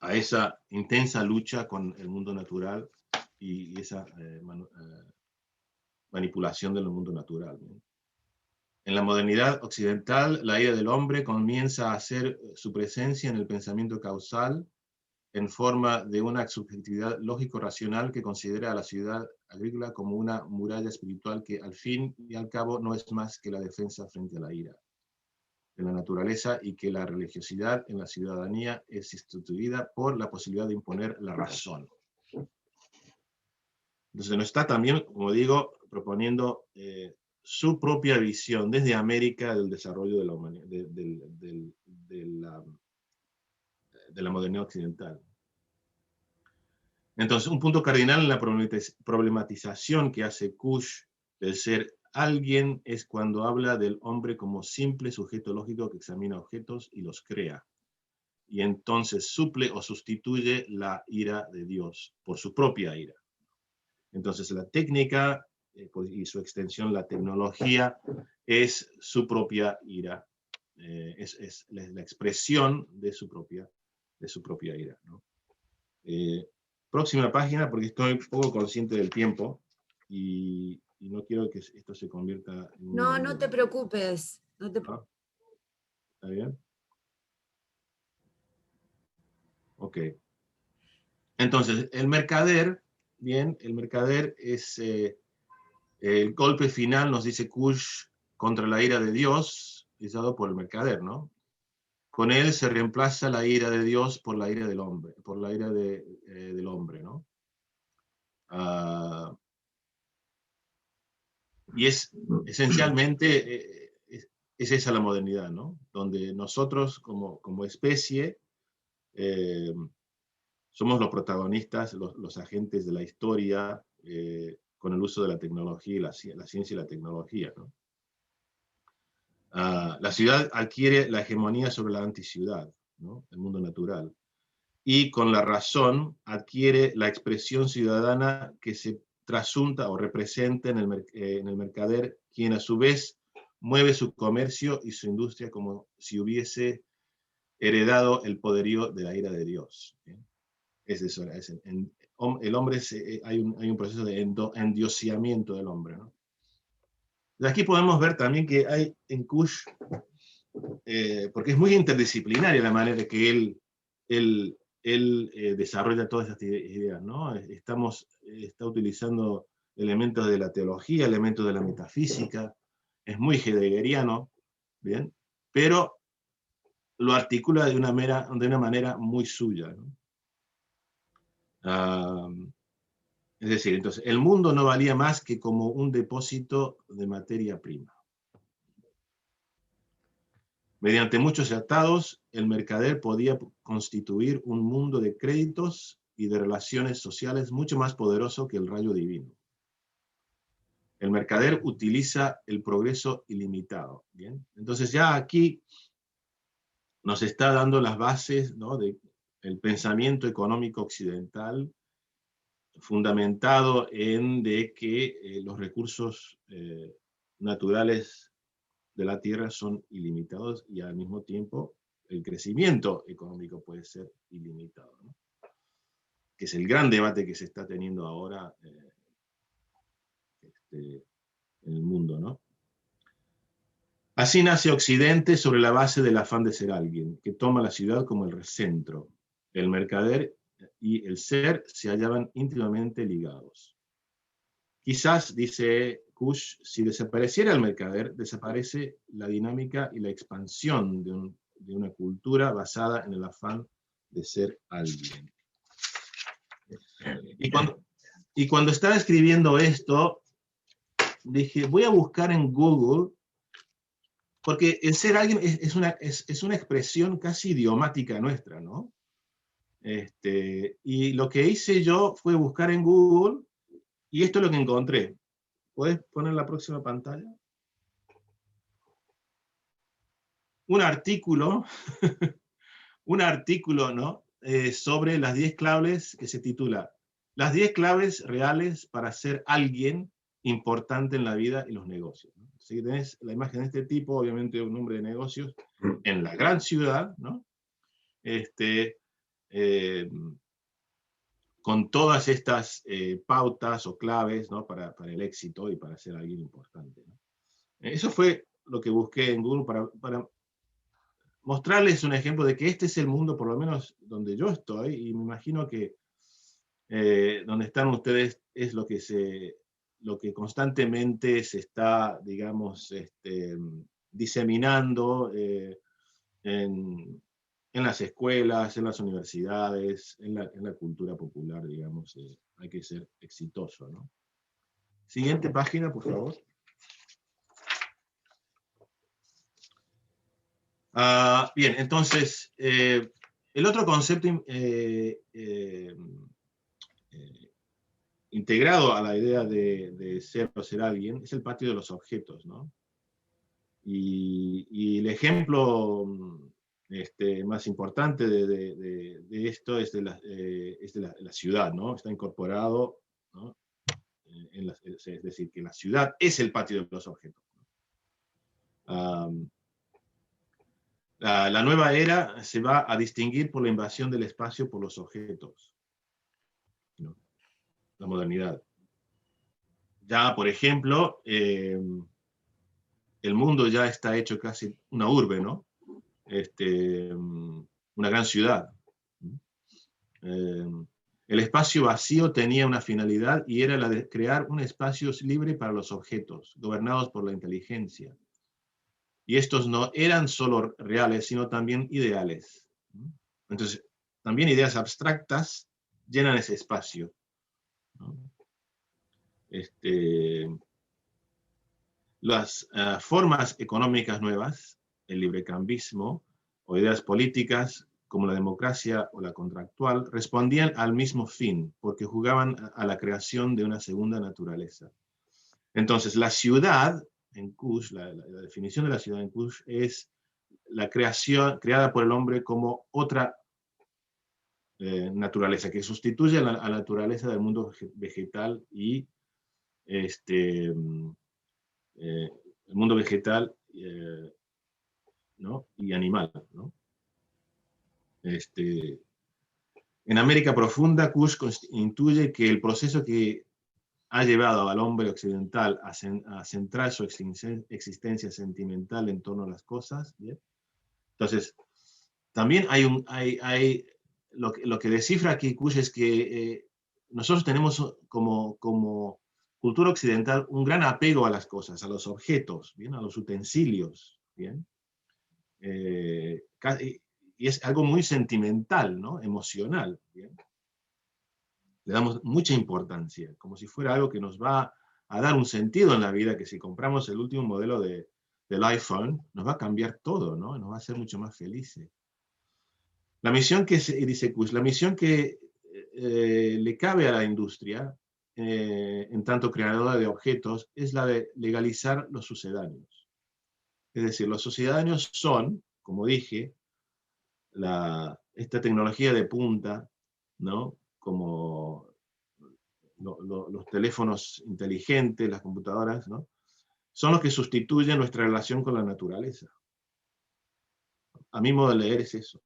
a esa intensa lucha con el mundo natural y esa manipulación del mundo natural, ¿no? En la modernidad occidental, la ira del hombre comienza a hacer su presencia en el pensamiento causal en forma de una subjetividad lógico-racional que considera a la ciudad agrícola como una muralla espiritual que al fin y al cabo no es más que la defensa frente a la ira de la naturaleza, y que la religiosidad en la ciudadanía es sustituida por la posibilidad de imponer la razón. Entonces nos está también, como digo, proponiendo su propia visión desde América del desarrollo de la humanidad, de la modernidad occidental. Entonces, un punto cardinal en la problematización que hace Kusch del ser alguien es cuando habla del hombre como simple sujeto lógico que examina objetos y los crea. Y entonces suple o sustituye la ira de Dios por su propia ira. Entonces la técnica y su extensión, la tecnología, es su propia ira. Es la expresión de su propia ira, ¿no? Próxima página, porque estoy un poco consciente del tiempo y no quiero que esto se convierta en... No, no te preocupes. No te... ¿No? ¿Está bien? Ok. Entonces, el mercader, bien, el mercader es el golpe final, nos dice Kusch, contra la ira de Dios, es dado por el mercader, ¿no? Con él se reemplaza la ira de Dios por la ira del hombre, del hombre, ¿no? Y es esencialmente, es esa la modernidad, ¿no? Donde nosotros como especie somos los protagonistas, los agentes de la historia, con el uso de la tecnología y la ciencia y la tecnología, ¿no? La ciudad adquiere la hegemonía sobre la anticiudad, ¿no? El mundo natural. Y con la razón adquiere la expresión ciudadana que se trasunta o representa en el mercader, quien a su vez mueve su comercio y su industria como si hubiese heredado el poderío de la ira de Dios. Es eso, el hombre, hay un proceso de endiosamiento del hombre, ¿no? De aquí podemos ver también que hay en Kush, porque es muy interdisciplinaria la manera que él desarrolla todas estas ideas, ¿no? Está utilizando elementos de la teología, elementos de la metafísica, es muy heideggeriano, ¿bien? Pero lo articula de una manera muy suya, ¿no? Es decir, entonces, el mundo no valía más que como un depósito de materia prima. Mediante muchos tratados, el mercader podía constituir un mundo de créditos y de relaciones sociales mucho más poderoso que el rayo divino. El mercader utiliza el progreso ilimitado. ¿Bien? Entonces ya aquí nos está dando las bases, ¿no?, del pensamiento económico occidental, fundamentado en de que los recursos naturales de la tierra son ilimitados y al mismo tiempo el crecimiento económico puede ser ilimitado, ¿no? Que es el gran debate que se está teniendo ahora en el mundo, ¿no? Así nace Occidente sobre la base del afán de ser alguien, que toma la ciudad como el centro. El mercader y el ser se hallaban íntimamente ligados. Quizás, dice Kush, si desapareciera el mercader, desaparece la dinámica y la expansión de una cultura basada en el afán de ser alguien. Y cuando estaba escribiendo esto, dije, voy a buscar en Google, porque el ser alguien es una expresión casi idiomática nuestra, ¿no? Y lo que hice yo fue buscar en Google, y esto es lo que encontré. ¿Puedes poner la próxima pantalla? Un artículo, ¿no? Sobre las 10 claves, que se titula Las 10 claves reales para ser alguien importante en la vida y los negocios, ¿no? Si tenés la imagen de este tipo, obviamente un hombre de negocios en la gran ciudad, ¿no? Con todas estas pautas o claves, ¿no?, para el éxito y para ser alguien importante, ¿no? Eso fue lo que busqué en Google para mostrarles un ejemplo de que este es el mundo, por lo menos donde yo estoy, y me imagino que donde están ustedes es lo que constantemente se está, digamos, diseminando en las escuelas, en las universidades, en la cultura popular, digamos. Hay que ser exitoso, ¿no? Siguiente página, por favor. Bien, entonces, el otro concepto integrado a la idea de ser o ser alguien es el patio de los objetos, ¿no? Y el ejemplo más importante de esto es de la ciudad, ¿no? Está incorporado, ¿no?, es decir, que la ciudad es el patio de los objetos. La nueva era se va a distinguir por la invasión del espacio por los objetos, ¿no? La modernidad. Ya, por ejemplo, el mundo ya está hecho casi una urbe, ¿no? Una gran ciudad. El espacio vacío tenía una finalidad y era la de crear un espacio libre para los objetos, gobernados por la inteligencia. Y estos no eran solo reales, sino también ideales. Entonces, también ideas abstractas llenan ese espacio, ¿no? Las formas económicas nuevas, el librecambismo, o ideas políticas como la democracia o la contractual, respondían al mismo fin, porque jugaban a la creación de una segunda naturaleza. Entonces, la ciudad en Kush, la definición de la ciudad en Kush es la creación creada por el hombre como otra naturaleza, que sustituye a la naturaleza del mundo vegetal y el mundo vegetal, ¿no? Y animal, ¿no? En América Profunda, Kush intuye que el proceso que ha llevado al hombre occidental a centrar su existencia sentimental en torno a las cosas, ¿bien? Entonces, también hay lo que descifra aquí Kush es que nosotros tenemos como cultura occidental un gran apego a las cosas, a los objetos, ¿bien? A los utensilios, ¿bien? Y es algo muy sentimental, ¿no? Emocional, ¿bien? Le damos mucha importancia, como si fuera algo que nos va a dar un sentido en la vida, que si compramos el último modelo del iPhone, nos va a cambiar todo, ¿no? Nos va a hacer mucho más felices. La misión que, dice Kush, la misión que le cabe a la industria, en tanto creadora de objetos, es la de legalizar los sucedáneos. Es decir, los sucedáneos son, como dije, esta tecnología de punta, ¿no? Como los teléfonos inteligentes, las computadoras, ¿no? Son los que sustituyen nuestra relación con la naturaleza. A mi modo de leer es eso.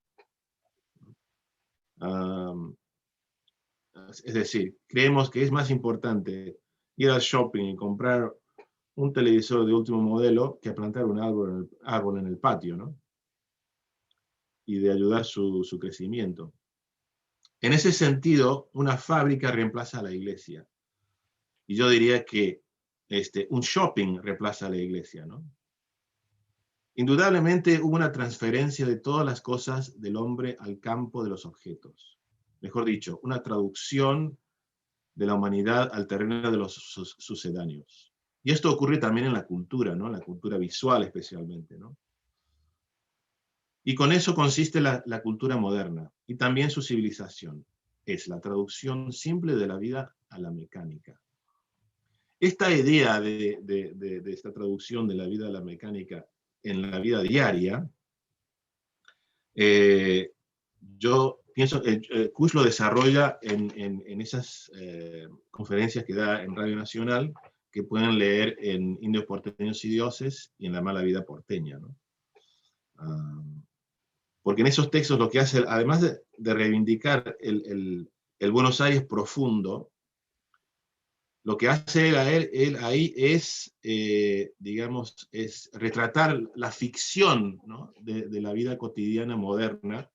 Es decir, creemos que es más importante ir al shopping y comprar un televisor de último modelo que plantar un árbol en el patio, ¿no? Y de ayudar su crecimiento. En ese sentido, una fábrica reemplaza a la iglesia. Y yo diría que un shopping reemplaza a la iglesia, ¿no? Indudablemente hubo una transferencia de todas las cosas del hombre al campo de los objetos. Mejor dicho, una traducción de la humanidad al terreno de los sucedáneos. Y esto ocurre también en la cultura, ¿no? La cultura visual especialmente, ¿no? Y con eso consiste la cultura moderna y también su civilización. Es la traducción simple de la vida a la mecánica. Esta idea de esta traducción de la vida a la mecánica en la vida diaria, yo pienso que Kush lo desarrolla en esas conferencias que da en Radio Nacional, que pueden leer en Indios Porteños y Dioses y en La Mala Vida Porteña, ¿no? Porque en esos textos lo que hace, además de reivindicar el Buenos Aires profundo, lo que hace él ahí es, digamos, es retratar la ficción, ¿no? de la vida cotidiana moderna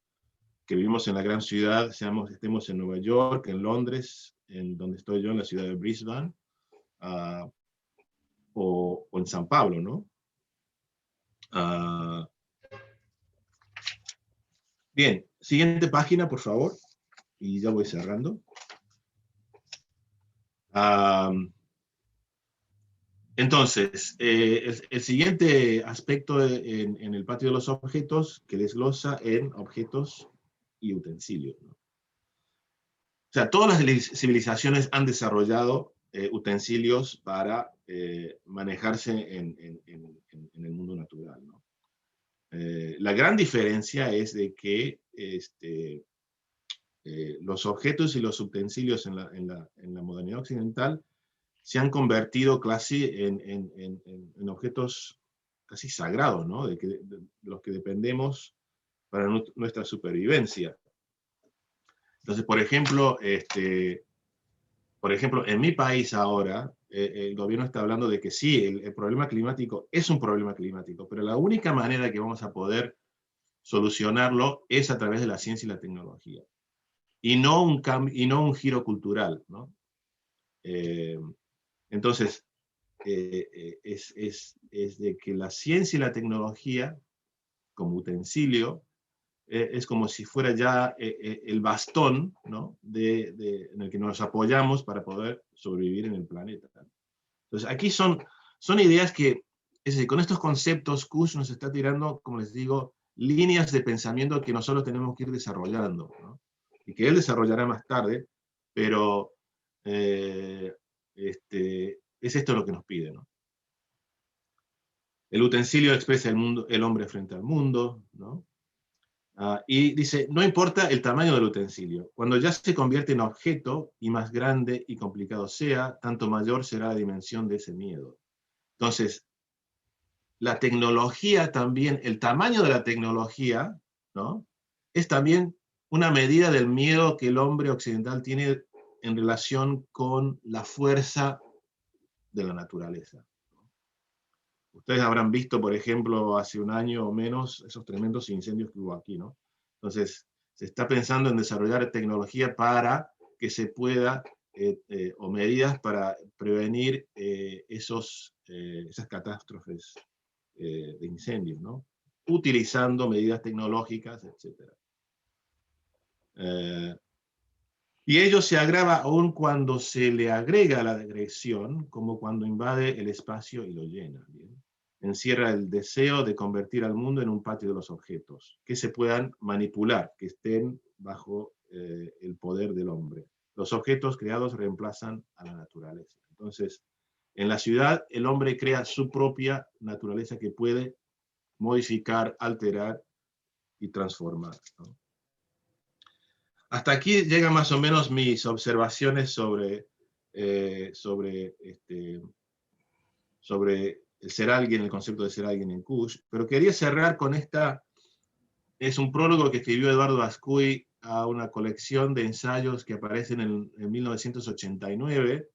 que vivimos en la gran ciudad, estemos en Nueva York, en Londres, en donde estoy yo, en la ciudad de Brisbane, o en San Pablo, ¿no? Bien, siguiente página, por favor, y ya voy cerrando. Entonces, el siguiente aspecto en el patio de los objetos que desglosa en objetos y utensilios, ¿no? O sea, todas las civilizaciones han desarrollado utensilios para manejarse en el mundo natural, ¿no? La gran diferencia es de que los objetos y los utensilios en la modernidad occidental se han convertido casi en objetos casi sagrados, ¿no? De los que dependemos para nuestra supervivencia. Entonces, por ejemplo, en mi país ahora, el gobierno está hablando de que sí, el problema climático es un problema climático, pero la única manera que vamos a poder solucionarlo es a través de la ciencia y la tecnología, y no un giro cultural, ¿no? Entonces, es de que la ciencia y la tecnología, como utensilio, es como si fuera ya el bastón, ¿no? en el que nos apoyamos para poder sobrevivir en el planeta. Entonces, aquí son ideas que, es decir, con estos conceptos, Kush nos está tirando, como les digo, líneas de pensamiento que nosotros tenemos que ir desarrollando, ¿no? Y que él desarrollará más tarde, pero es esto lo que nos pide, ¿no? El utensilio expresa el hombre frente al mundo, ¿no? Y dice, no importa el tamaño del utensilio, cuando ya se convierte en objeto y más grande y complicado sea, tanto mayor será la dimensión de ese miedo. Entonces, la tecnología también, el tamaño de la tecnología, ¿no? Es también una medida del miedo que el hombre occidental tiene en relación con la fuerza de la naturaleza. Ustedes habrán visto, por ejemplo, hace un año o menos, esos tremendos incendios que hubo aquí, ¿no? Entonces, se está pensando en desarrollar tecnología para que se pueda, o medidas para prevenir esas catástrofes de incendios, ¿no? Utilizando medidas tecnológicas, etc. Y ello se agrava aún cuando se le agrega la agresión, como cuando invade el espacio y lo llena. ¿Bien? Encierra el deseo de convertir al mundo en un patio de los objetos, que se puedan manipular, que estén bajo el poder del hombre. Los objetos creados reemplazan a la naturaleza. Entonces, en la ciudad, el hombre crea su propia naturaleza que puede modificar, alterar y transformar, ¿no? Hasta aquí llegan más o menos mis observaciones sobre el ser alguien, el concepto de ser alguien en Kush, pero quería cerrar con esta, es un prólogo que escribió Eduardo Ascuy a una colección de ensayos que aparecen en 1989,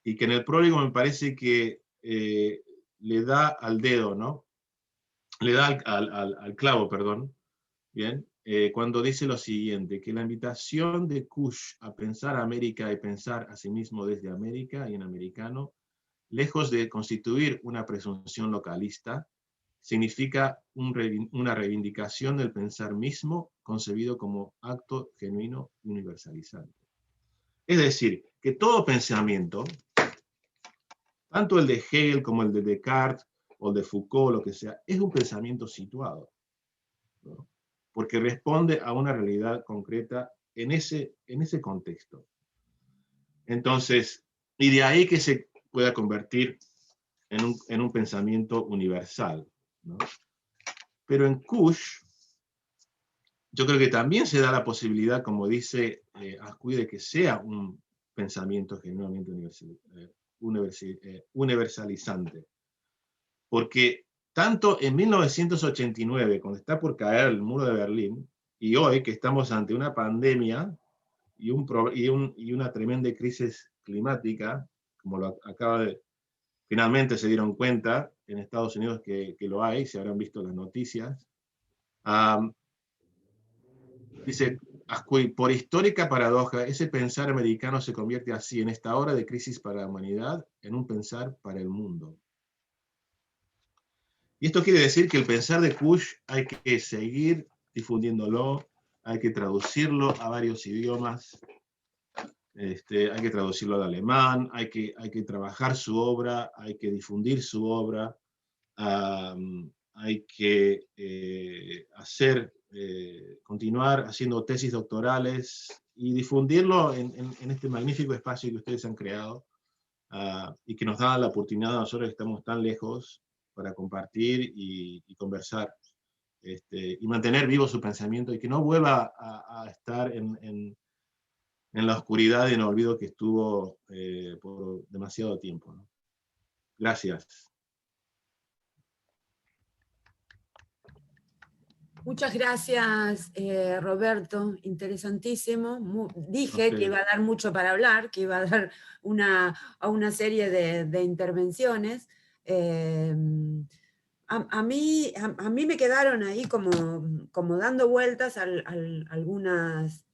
y que en el prólogo me parece que le da al dedo, ¿no? Le da al clavo, perdón, ¿bien? Cuando dice lo siguiente, que la invitación de Kush a pensar a América y pensar a sí mismo desde América y en americano, lejos de constituir una presunción localista, significa una reivindicación del pensar mismo concebido como acto genuino y universalizante. Es decir, que todo pensamiento, tanto el de Hegel como el de Descartes o el de Foucault, lo que sea, es un pensamiento situado, ¿no? Porque responde a una realidad concreta en ese contexto. Entonces, y de ahí que se pueda convertir en un pensamiento universal, ¿no? Pero en Kush, yo creo que también se da la posibilidad, como dice Ascuy, de que sea un pensamiento genuinamente universalizante. Porque tanto en 1989, cuando está por caer el muro de Berlín, y hoy que estamos ante una pandemia y una tremenda crisis climática, como lo acaba de... Finalmente se dieron cuenta en Estados Unidos que lo hay, se habrán visto las noticias. Dice Ascuy, por histórica paradoja, ese pensar americano se convierte así, en esta hora de crisis para la humanidad, en un pensar para el mundo. Y esto quiere decir que el pensar de Kush hay que seguir difundiéndolo, hay que traducirlo a varios idiomas, hay que traducirlo al alemán, hay que trabajar su obra, hay que difundir su obra, hay que continuar haciendo tesis doctorales y difundirlo en este magnífico espacio que ustedes han creado, y que nos da la oportunidad a nosotros que estamos tan lejos para compartir y conversar, y mantener vivo su pensamiento y que no vuelva a estar en la oscuridad y en el olvido que estuvo por demasiado tiempo, ¿no? Gracias. Muchas gracias, Roberto, interesantísimo. Dije que iba a dar mucho para hablar, que iba a dar una serie de intervenciones. A mí me quedaron ahí como dando vueltas algunas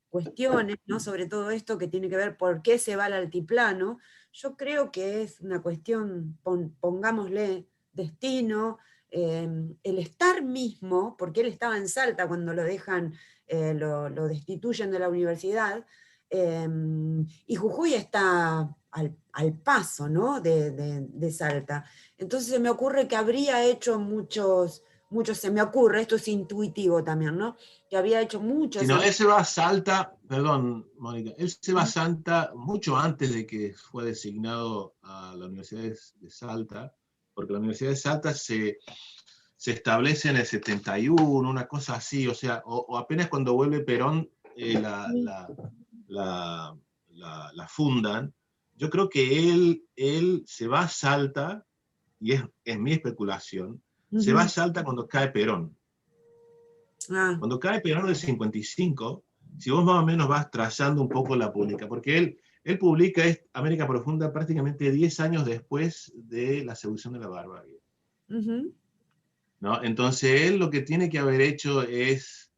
cuestiones, ¿no? Sobre todo esto que tiene que ver por qué se va al altiplano. Yo creo que es una cuestión, pongámosle, destino, el estar mismo, porque él estaba en Salta cuando lo dejan, lo destituyen de la universidad, y Jujuy está al paso, ¿no? de Salta. Entonces se me ocurre que habría hecho muchos, se me ocurre, esto es intuitivo también, ¿no? Que había hecho muchos... Si no, él se va a Salta, perdón, Mónica, él se va a Salta mucho antes de que fue designado a la Universidad de Salta, porque la Universidad de Salta se establece en el 71, una cosa así, o sea, o apenas cuando vuelve Perón la fundan. Yo creo que él se va a Salta, y es mi especulación, se va a Salta cuando cae Perón. Cuando cae Perón del 55, si vos más o menos vas trazando un poco la pública, porque él publica América Profunda prácticamente 10 años después de la seducción de la barbarie. ¿No? Entonces él lo que tiene que haber hecho es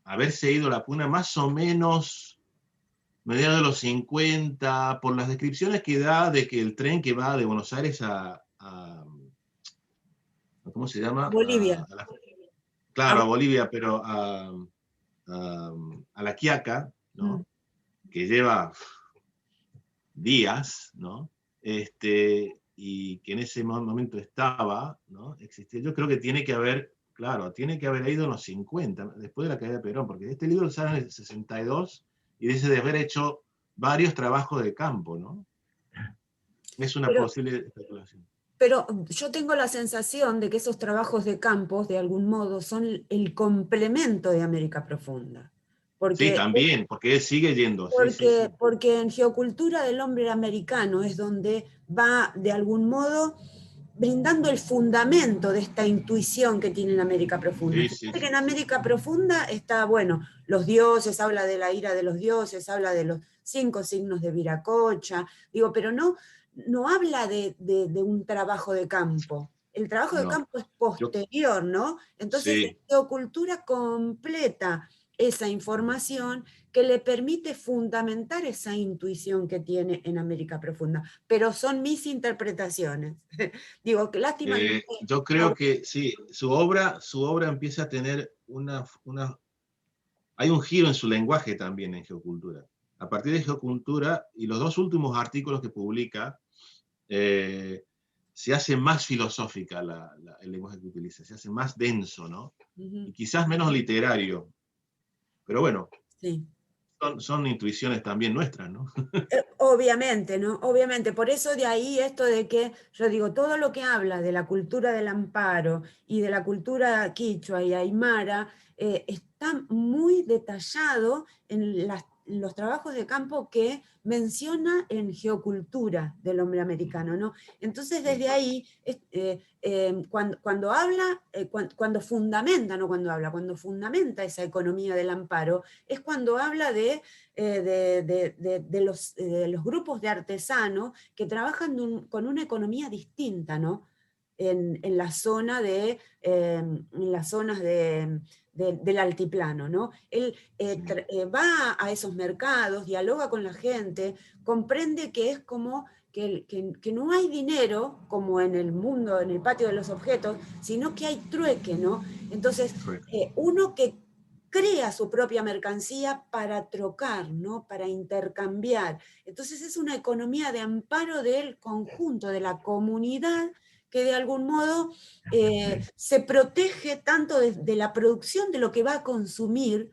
haberse ido a la puna más o menos mediados de los 50, por las descripciones que da de que el tren que va de Buenos Aires a ¿cómo se llama? Bolivia. Claro, a Bolivia, pero a La Quiaca, ¿no? Que lleva días, ¿no? Y que en ese momento estaba, ¿no? Existía. Yo creo que tiene que haber, claro, tiene que haber ido en los 50, después de la caída de Perón, porque este libro sale en el 62 y dice de haber hecho varios trabajos de campo, ¿no? Es una posible especulación. Pero yo tengo la sensación de que esos trabajos de campo, de algún modo, son el complemento de América Profunda. Porque, sí, también, porque él sigue yendo. Porque en Geocultura del Hombre Americano es donde va, de algún modo, brindando el fundamento de esta intuición que tiene en América Profunda. Que en América Profunda está, bueno, los dioses, habla de la ira de los dioses, habla de los 5 signos de Viracocha, digo, pero no habla de un trabajo de campo. El trabajo de campo es posterior, ¿no? Entonces, la geocultura completa esa información que le permite fundamentar esa intuición que tiene en América Profunda. Pero son mis interpretaciones. Digo, qué lástima. Yo creo que sí, su obra empieza a tener hay un giro en su lenguaje también en Geocultura. A partir de Geocultura y los 2 últimos artículos que publica, se hace más filosófica el lenguaje que utiliza, se hace más denso, ¿no? Y quizás menos literario. Pero bueno, son intuiciones también nuestras, ¿no? Obviamente, ¿no? Obviamente. Por eso de ahí esto de que, yo digo, todo lo que habla de la cultura del amparo y de la cultura quichua y aymara está muy detallado en los trabajos de campo que menciona en Geocultura del Hombre Americano, ¿no? Entonces desde ahí, cuando habla, cuando fundamenta, no cuando habla, cuando fundamenta esa economía del amparo, es cuando habla de los grupos de artesanos que trabajan con una economía distinta, ¿no? En las zonas del altiplano, ¿no? Él va a esos mercados, dialoga con la gente, comprende que es como que no hay dinero, como en el mundo, en el patio de los objetos, sino que hay trueque, ¿no? Entonces, uno que crea su propia mercancía para trocar, ¿no? Para intercambiar. Entonces es una economía de amparo del conjunto, de la comunidad, que de algún modo se protege tanto de la producción de lo que va a consumir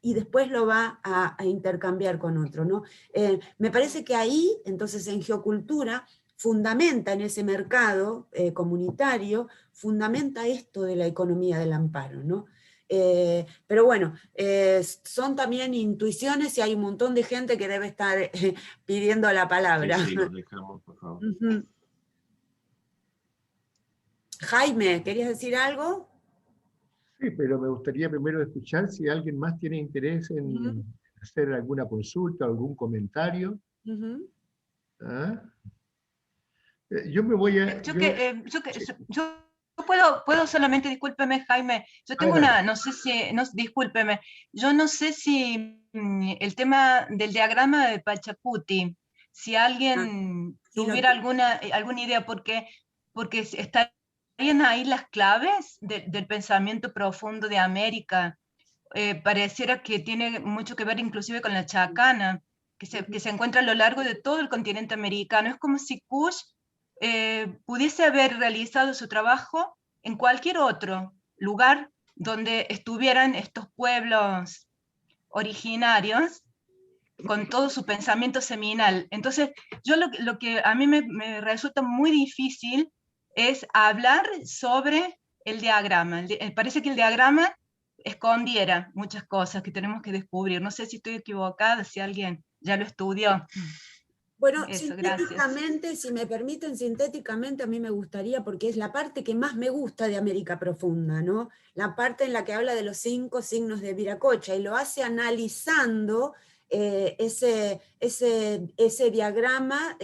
y después lo va a intercambiar con otro, ¿no? Me parece que ahí, entonces en Geocultura, fundamenta en ese mercado comunitario, fundamenta esto de la economía del amparo, ¿no? Pero bueno, son también intuiciones y hay un montón de gente que debe estar pidiendo la palabra. Sí, los dejamos, por favor. Jaime, ¿querías decir algo? Sí, pero me gustaría primero escuchar si alguien más tiene interés en hacer alguna consulta, algún comentario. ¿Ah? Yo me voy a... Yo puedo solamente, discúlpeme Jaime, yo tengo discúlpeme, yo no sé si el tema del diagrama de Pachacuti, si alguien tuviera alguna idea, porque estarían ahí las claves del pensamiento profundo de América. Pareciera que tiene mucho que ver inclusive con la chacana, que se encuentra a lo largo de todo el continente americano. Es como si Kush pudiese haber realizado su trabajo en cualquier otro lugar donde estuvieran estos pueblos originarios, con todo su pensamiento seminal. Entonces, yo lo que a mí me resulta muy difícil es hablar sobre el diagrama. Parece que el diagrama escondiera muchas cosas que tenemos que descubrir. No sé si estoy equivocada, si alguien ya lo estudió. Bueno, Eso, sintéticamente, gracias. si me permiten, sintéticamente a mí me gustaría, porque es la parte que más me gusta de América Profunda, ¿no? La parte en la que habla de los 5 signos de Viracocha, y lo hace analizando ese diagrama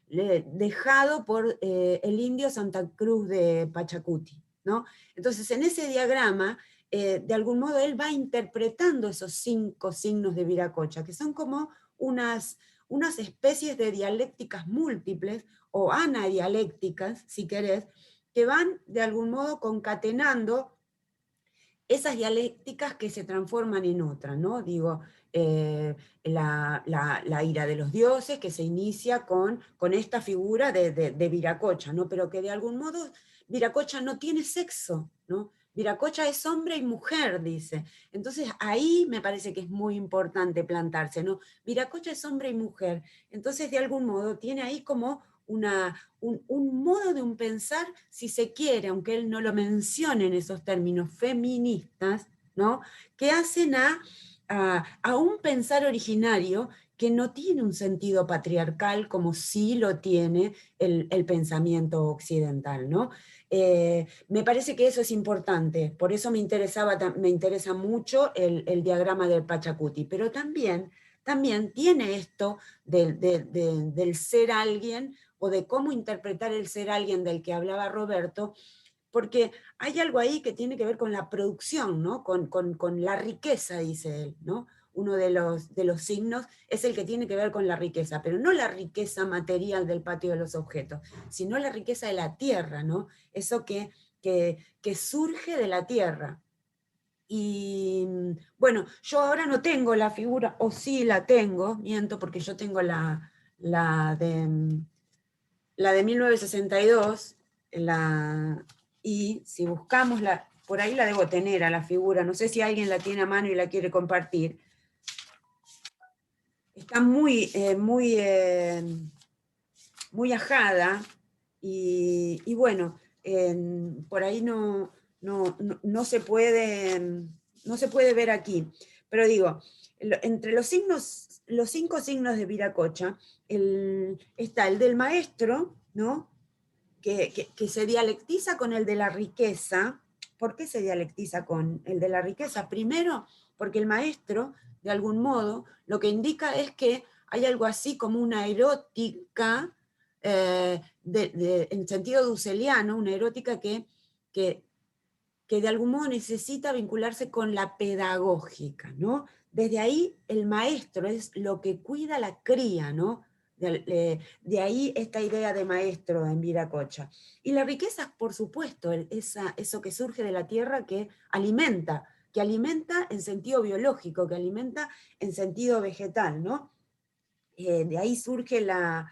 dejado por el indio Santa Cruz de Pachacuti, ¿no? Entonces, en ese diagrama, de algún modo, él va interpretando esos 5 signos de Viracocha, que son como unas especies de dialécticas múltiples o anadialécticas, si querés, que van de algún modo concatenando esas dialécticas que se transforman en otras, ¿no? Digo, la ira de los dioses, que se inicia con esta figura de Viracocha, ¿no? Pero que de algún modo Viracocha no tiene sexo, ¿no? Viracocha es hombre y mujer, dice. Entonces ahí me parece que es muy importante plantarse, ¿no? Viracocha es hombre y mujer. Entonces de algún modo tiene ahí como un modo de un pensar, si se quiere, aunque él no lo mencione en esos términos feministas, ¿no? Que hacen a un pensar originario que no tiene un sentido patriarcal como sí lo tiene el pensamiento occidental, ¿no? Me parece que eso es importante, por eso me interesa mucho el diagrama del Pachacuti, pero también tiene esto del ser alguien, o de cómo interpretar el ser alguien del que hablaba Roberto, porque hay algo ahí que tiene que ver con la producción, ¿no? Con la riqueza, dice él, ¿no? Uno de los signos es el que tiene que ver con la riqueza, pero no la riqueza material del patio de los objetos, sino la riqueza de la tierra, ¿no? Eso que surge de la tierra. Y bueno, yo ahora no tengo la figura, o sí la tengo, miento, porque yo tengo la de 1962, y si buscamos por ahí la debo tener a la figura, no sé si alguien la tiene a mano y la quiere compartir. Está muy ajada, y bueno, por ahí no se puede ver aquí. Pero digo, entre los 5 signos de Viracocha, está el del maestro, ¿no? Que se dialectiza con el de la riqueza. ¿Por qué se dialectiza con el de la riqueza? Primero, porque el maestro, de algún modo, lo que indica es que hay algo así como una erótica, en sentido dusseliano, una erótica que de algún modo necesita vincularse con la pedagógica, ¿no? Desde ahí el maestro es lo que cuida la cría, ¿no? De ahí esta idea de maestro en Viracocha. Y la riqueza, por supuesto, eso que surge de la tierra que alimenta en sentido biológico, que alimenta en sentido vegetal, ¿no? De ahí surge la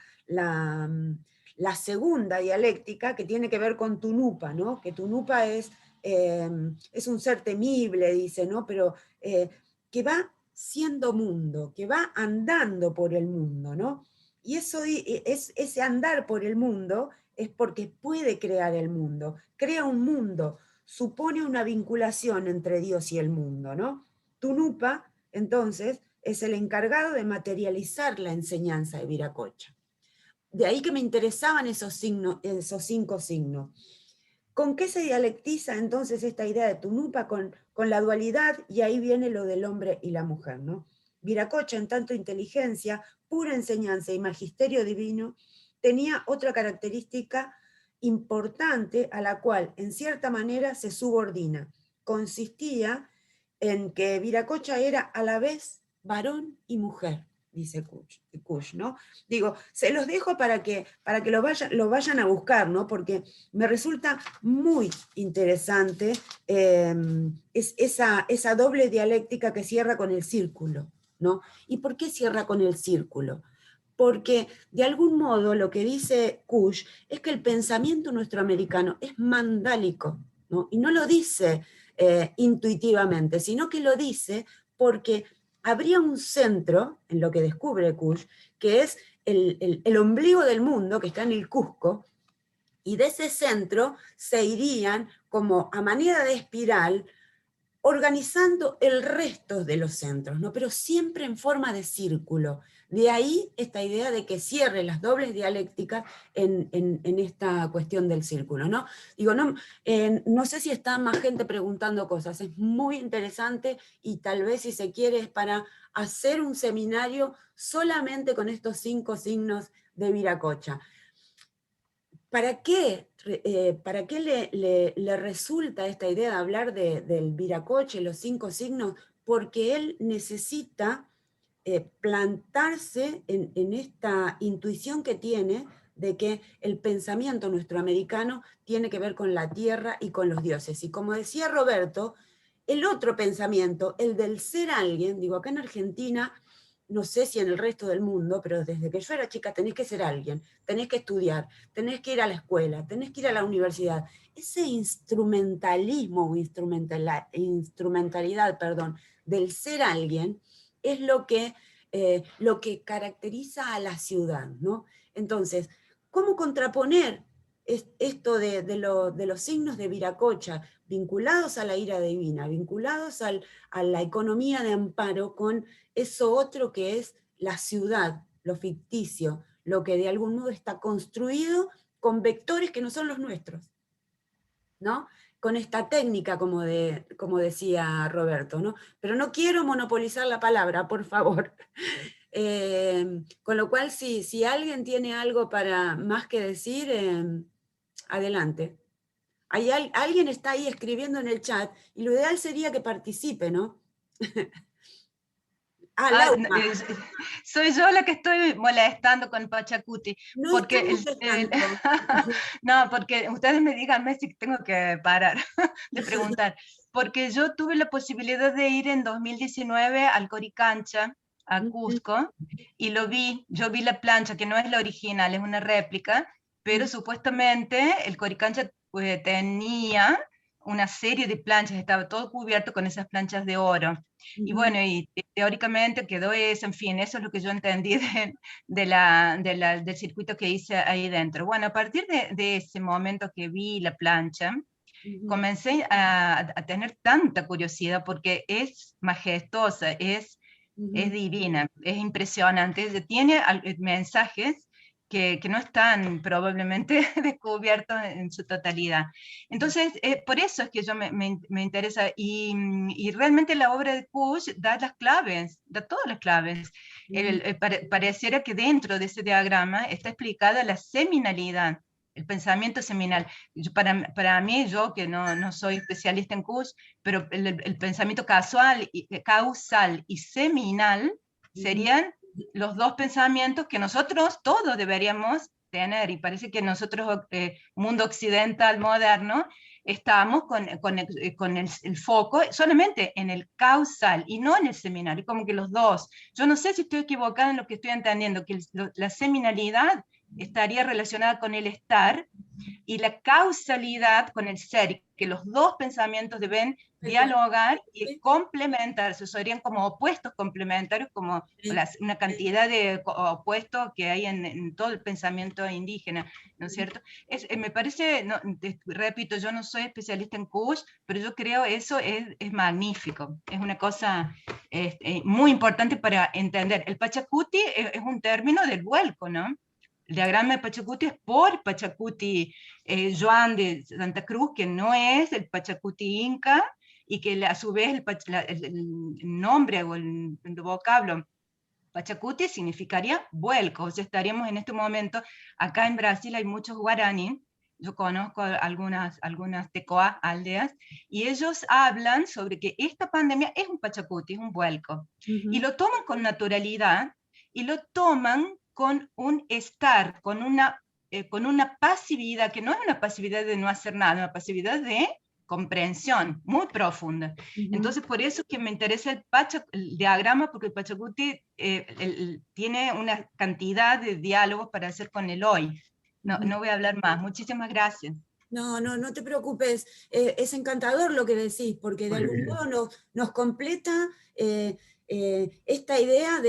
segunda dialéctica, que tiene que ver con Tunupa, ¿no? Que Tunupa es un ser temible, dice, ¿no? Pero que va siendo mundo, que va andando por el mundo, ¿no? Y ese andar por el mundo es porque puede crear el mundo, crea un mundo, supone una vinculación entre Dios y el mundo, ¿no? Tunupa, entonces, es el encargado de materializar la enseñanza de Viracocha. De ahí que me interesaban esos 5 signos. ¿Con qué se dialectiza entonces esta idea de Tunupa? Con la dualidad, y ahí viene lo del hombre y la mujer, ¿no? Viracocha, en tanto inteligencia, pura enseñanza y magisterio divino, tenía otra característica importante a la cual, en cierta manera, se subordina. Consistía en que Viracocha era a la vez varón y mujer, dice Kusch, ¿no? Digo, se los dejo para que lo vayan a buscar, ¿no? Porque me resulta muy interesante esa doble dialéctica que cierra con el círculo, ¿no? ¿Y por qué cierra con el círculo? Porque de algún modo lo que dice Kusch es que el pensamiento nuestroamericano es mandálico, ¿no? Y no lo dice intuitivamente, sino que lo dice porque habría un centro, en lo que descubre Kusch, que es el ombligo del mundo, que está en el Cusco, y de ese centro se irían como a manera de espiral organizando el resto de los centros, ¿no? Pero siempre en forma de círculo. De ahí esta idea de que cierre las dobles dialécticas en esta cuestión del círculo, ¿no? Digo, no sé si está más gente preguntando cosas, es muy interesante y tal vez si se quiere es para hacer un seminario solamente con estos 5 signos de Viracocha. ¿Para qué le resulta esta idea de hablar del Viracocha, los 5 signos? Porque él necesita plantarse en esta intuición que tiene de que el pensamiento nuestro americano tiene que ver con la tierra y con los dioses. Y como decía Roberto, el otro pensamiento, el del ser alguien, digo, acá en Argentina, no sé si en el resto del mundo, pero desde que yo era chica tenés que ser alguien, tenés que estudiar, tenés que ir a la escuela, tenés que ir a la universidad. Ese instrumentalismo o instrumentalidad, perdón, del ser alguien es lo que caracteriza a la ciudad, ¿no? Entonces, ¿cómo contraponer esto de los signos de Viracocha, vinculados a la ira divina, vinculados a la economía de amparo, con eso otro que es la ciudad, lo ficticio, lo que de algún modo está construido con vectores que no son los nuestros, ¿no? Con esta técnica, como decía Roberto, ¿no? Pero no quiero monopolizar la palabra, por favor. Con lo cual, si alguien tiene algo más que decir, adelante. Alguien está ahí escribiendo en el chat, y lo ideal sería que participe, ¿no? Laura. Soy yo la que estoy molestando con Pachacuti. No porque no, porque ustedes me digan si tengo que parar de preguntar. Porque yo tuve la posibilidad de ir en 2019 al Coricancha, a Cusco, y yo vi la plancha, que no es la original, es una réplica, pero supuestamente el Coricancha tenía una serie de planchas, estaba todo cubierto con esas planchas de oro. Y bueno, y teóricamente quedó eso, en fin, eso es lo que yo entendí del circuito que hice ahí dentro. Bueno, a partir de ese momento que vi la plancha, comencé a tener tanta curiosidad porque es majestuosa, es divina, es impresionante, tiene mensajes que no están probablemente descubiertos en su totalidad. Entonces, por eso es que yo me interesa, y realmente la obra de Kusch da las claves, da todas las claves. Pareciera que dentro de ese diagrama está explicada la seminalidad, el pensamiento seminal. Para mí, yo que no soy especialista en Kusch, pero el pensamiento causal y seminal serían los dos pensamientos que nosotros todos deberíamos tener, y parece que nosotros, mundo occidental moderno, estamos con el foco solamente en el causal y no en el seminal, y como que los dos. Yo no sé si estoy equivocada en lo que estoy entendiendo, que la seminalidad estaría relacionada con el estar y la causalidad con el ser, que los dos pensamientos deben dialogar y complementarse, serían como opuestos complementarios, como una cantidad de opuestos que hay en todo el pensamiento indígena, ¿no es cierto? Me parece, repito, yo no soy especialista en Kusch, pero yo creo eso es magnífico, es una cosa muy importante para entender. El Pachacuti es un término del vuelco, ¿no? El diagrama de Pachacuti es por Pachacuti Joan de Santa Cruz, que no es el Pachacuti Inca, y que a su vez el nombre o el vocablo Pachacuti significaría vuelco. O sea, estaríamos en este momento, acá en Brasil hay muchos guaraní, yo conozco algunas tecoa, aldeas, y ellos hablan sobre que esta pandemia es un Pachacuti, es un vuelco. Y lo toman con naturalidad, y lo toman con un estar, con una pasividad, que no es una pasividad de no hacer nada, una pasividad de comprensión muy profunda. Entonces, por eso es que me interesa el diagrama, porque el Pachacuti tiene una cantidad de diálogos para hacer con el hoy. No voy a hablar más. Muchísimas gracias. No te preocupes. Es encantador lo que decís, porque de algún modo nos completa esta idea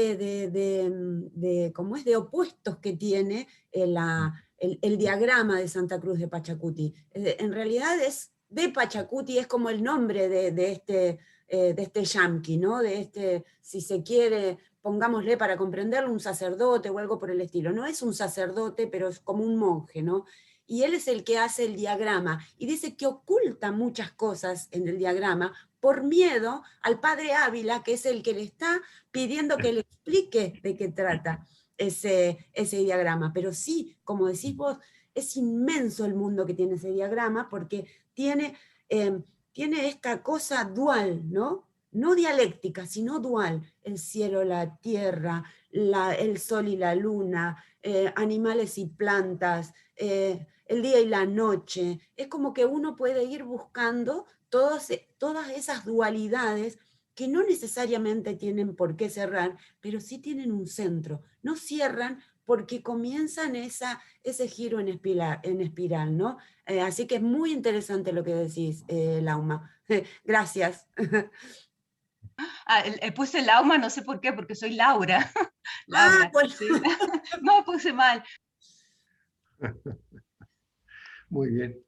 ¿cómo es?, de opuestos que tiene el diagrama de Santa Cruz de Pachacuti. En realidad es de Pachacuti, es como el nombre de este yamqui, ¿no? De este, si se quiere, pongámosle para comprenderlo, un sacerdote o algo por el estilo. No es un sacerdote, pero es como un monje, ¿no? Y él es el que hace el diagrama, y dice que oculta muchas cosas en el diagrama por miedo al padre Ávila, que es el que le está pidiendo que le explique de qué trata ese diagrama. Pero sí, como decís vos, es inmenso el mundo que tiene ese diagrama, porque tiene esta cosa dual, ¿no? No dialéctica, sino dual. El cielo, la tierra, el sol y la luna, animales y plantas, el día y la noche. Es como que uno puede ir buscando todas esas dualidades que no necesariamente tienen por qué cerrar, pero sí tienen un centro. No cierran porque comienzan ese giro en espiral, ¿no? Así que es muy interesante lo que decís, Lauma. Gracias. Puse Lauma, no sé por qué, porque soy Laura. Laura, bueno. Sí. No, puse mal. Muy bien.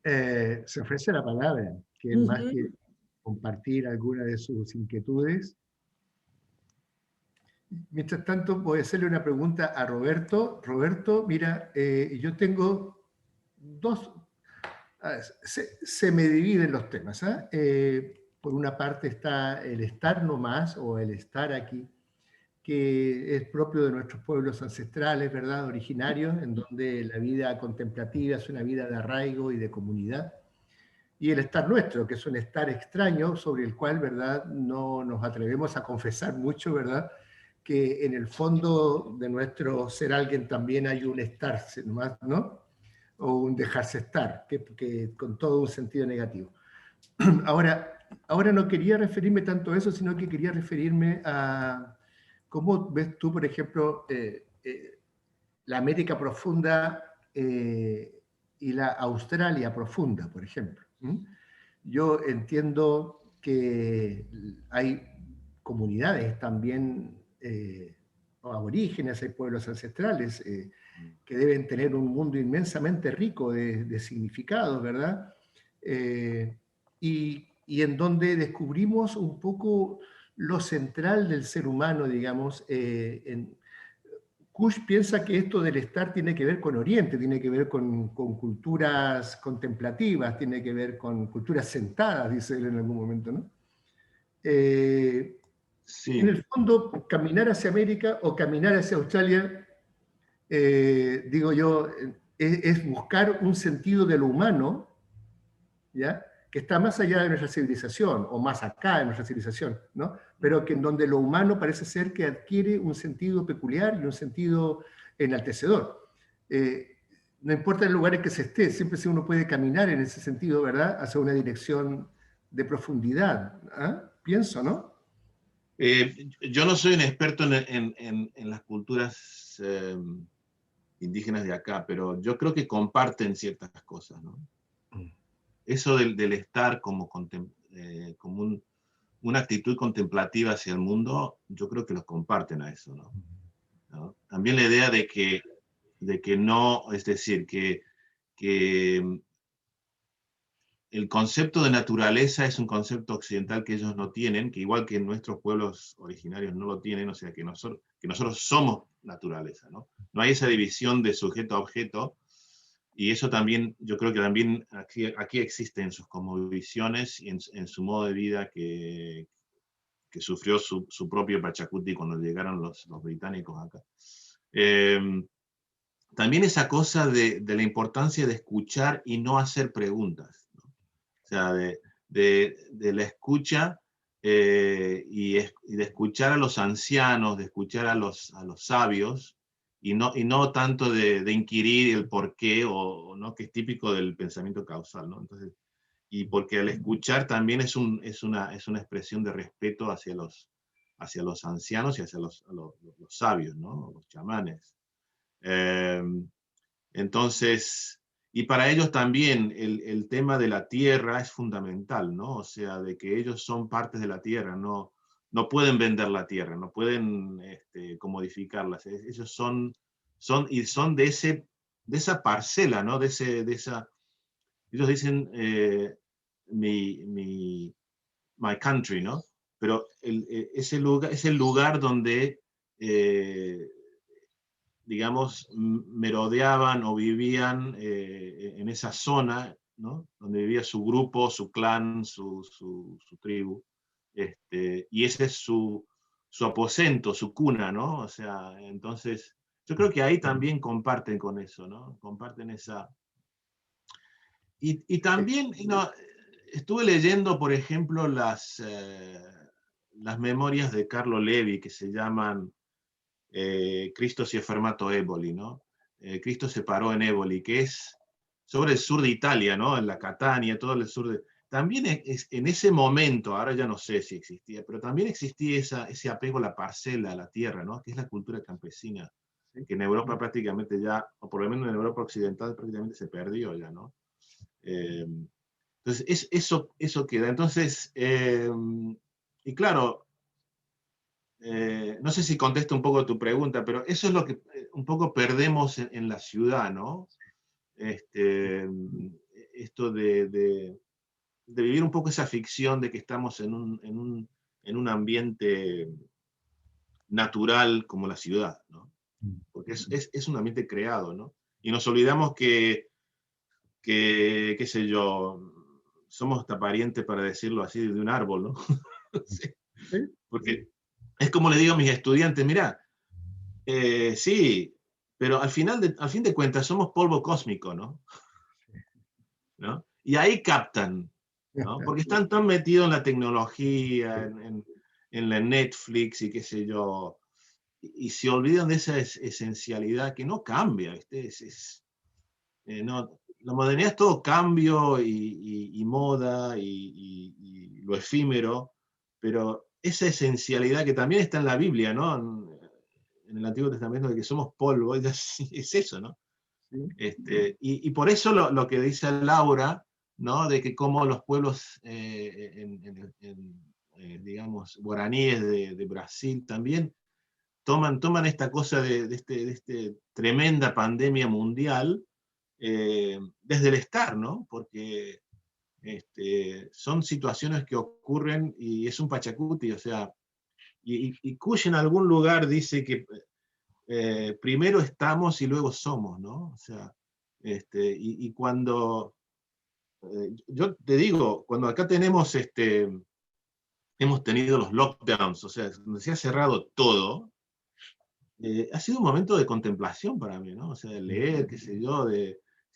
Se ofrece la palabra, que más que compartir alguna de sus inquietudes. Mientras tanto, voy a hacerle una pregunta a Roberto. Roberto, mira, yo tengo dos... Se me dividen los temas. Por una parte está el estar nomás, o el estar aquí, que es propio de nuestros pueblos ancestrales, ¿verdad?, originarios, en donde la vida contemplativa es una vida de arraigo y de comunidad. Y el estar nuestro, que es un estar extraño, sobre el cual, ¿verdad?, no nos atrevemos a confesar mucho, ¿verdad?, que en el fondo de nuestro ser alguien también hay un estarse, ¿no?, o un dejarse estar, que con todo un sentido negativo. Ahora no quería referirme tanto a eso, sino que quería referirme a cómo ves tú, por ejemplo, la América profunda y la Australia profunda, por ejemplo. Yo entiendo que hay comunidades también aborígenes, hay pueblos ancestrales que deben tener un mundo inmensamente rico de significados, ¿verdad? Y en donde descubrimos un poco lo central del ser humano, digamos. Kush piensa que esto del estar tiene que ver con Oriente, tiene que ver con culturas contemplativas, tiene que ver con culturas sentadas, dice él en algún momento, ¿no? Sí. En el fondo, caminar hacia América o caminar hacia Australia, digo yo, es buscar un sentido de lo humano, ¿ya?, que está más allá de nuestra civilización, o más acá de nuestra civilización, ¿no?, pero que en donde lo humano parece ser que adquiere un sentido peculiar y un sentido enaltecedor. No importa el lugar en que se esté, siempre uno puede caminar en ese sentido, ¿verdad?, hacia una dirección de profundidad. Pienso, ¿no? Yo no soy un experto en las culturas indígenas de acá, pero yo creo que comparten ciertas cosas, ¿no? Eso del estar como una actitud contemplativa hacia el mundo, yo creo que los comparten a eso, ¿no? También la idea de que no, es decir, que el concepto de naturaleza es un concepto occidental que ellos no tienen, que igual que nuestros pueblos originarios no lo tienen, o sea, que nosotros somos naturaleza, ¿no? No hay esa división de sujeto a objeto, y eso también, yo creo que también aquí existen sus cosmovisiones y en su modo de vida que sufrió su propio Pachacuti cuando llegaron los británicos acá. También esa cosa de la importancia de escuchar y no hacer preguntas, ¿no? O sea, de la escucha y de escuchar a los ancianos, de escuchar a los sabios, y no tanto de inquirir el por qué, ¿no?, que es típico del pensamiento causal, ¿no? Entonces, y porque al escuchar también es una expresión de respeto hacia los ancianos y hacia los sabios, ¿no?, los chamanes. Entonces, y para ellos también el tema de la tierra es fundamental, ¿no? O sea, de que ellos son partes de la tierra, no no pueden vender la tierra, no pueden comodificarla. Ellos son de esa parcela, ¿no? Ellos dicen my country, ¿no? Pero ese lugar es el lugar donde, digamos, merodeaban o vivían en esa zona, ¿no? Donde vivía su grupo, su clan, su tribu. Y ese es su aposento, su cuna, ¿no? O sea, entonces, yo creo que ahí también comparten con eso, ¿no? Comparten esa... Y también, ¿no? Estuve leyendo, por ejemplo, las memorias de Carlo Levi, que se llaman Cristo si è fermato Eboli, ¿no? Cristo se paró en Eboli, que es sobre el sur de Italia, ¿no? En la Catania, todo el sur de... También en ese momento, ahora ya no sé si existía, pero también existía ese apego a la parcela, a la tierra, ¿no? Que es la cultura campesina, que en Europa prácticamente ya, o por lo menos en Europa occidental prácticamente se perdió ya, ¿no? Entonces, eso queda. Entonces, y claro, no sé si contesto un poco tu pregunta, pero eso es lo que un poco perdemos en la ciudad, ¿no? Esto de vivir un poco esa ficción de que estamos en un ambiente natural como la ciudad, ¿no? Porque es un ambiente creado, ¿no? Y nos olvidamos que qué sé yo, somos hasta parientes, para decirlo así, de un árbol, ¿no? Sí. Porque es como le digo a mis estudiantes, mira, sí, pero al fin de cuentas somos polvo cósmico, ¿no? ¿No? Y ahí captan, ¿no? Porque están tan metidos en la tecnología, en la Netflix y qué sé yo, y se olvidan de esa esencialidad que no cambia, ¿viste? No, la modernidad es todo cambio y moda y lo efímero, pero esa esencialidad que también está en la Biblia, ¿no? En el Antiguo Testamento, de que somos polvo, es eso, ¿no? Y por eso lo que dice Laura, ¿no? De que como los pueblos, digamos, guaraníes de Brasil también toman esta cosa de este tremenda pandemia mundial, desde el estar, ¿no? Porque son situaciones que ocurren y es un pachacuti, o sea, y Cush en algún lugar dice que primero estamos y luego somos, ¿no? O sea, y cuando, yo te digo, cuando acá hemos tenido los lockdowns, o sea, donde se ha cerrado todo, ha sido un momento de contemplación para mí, ¿no? O sea, de leer, qué sé yo,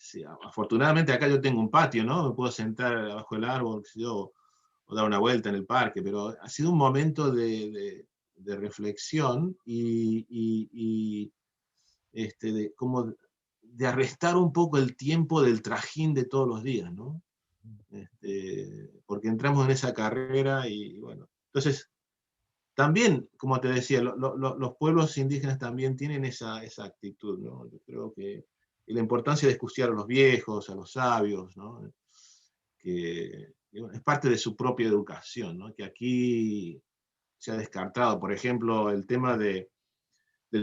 sí, afortunadamente acá yo tengo un patio, ¿no? Me puedo sentar abajo del árbol, qué sé yo, o dar una vuelta en el parque, pero ha sido un momento de reflexión y como de arrestar un poco el tiempo del trajín de todos los días, ¿no? Porque entramos en esa carrera y bueno, entonces también, como te decía, los pueblos indígenas también tienen esa actitud, ¿no? Yo creo que la importancia de escuchar a los viejos, a los sabios, ¿no? Que bueno, es parte de su propia educación, ¿no? Que aquí se ha descartado, por ejemplo, el tema del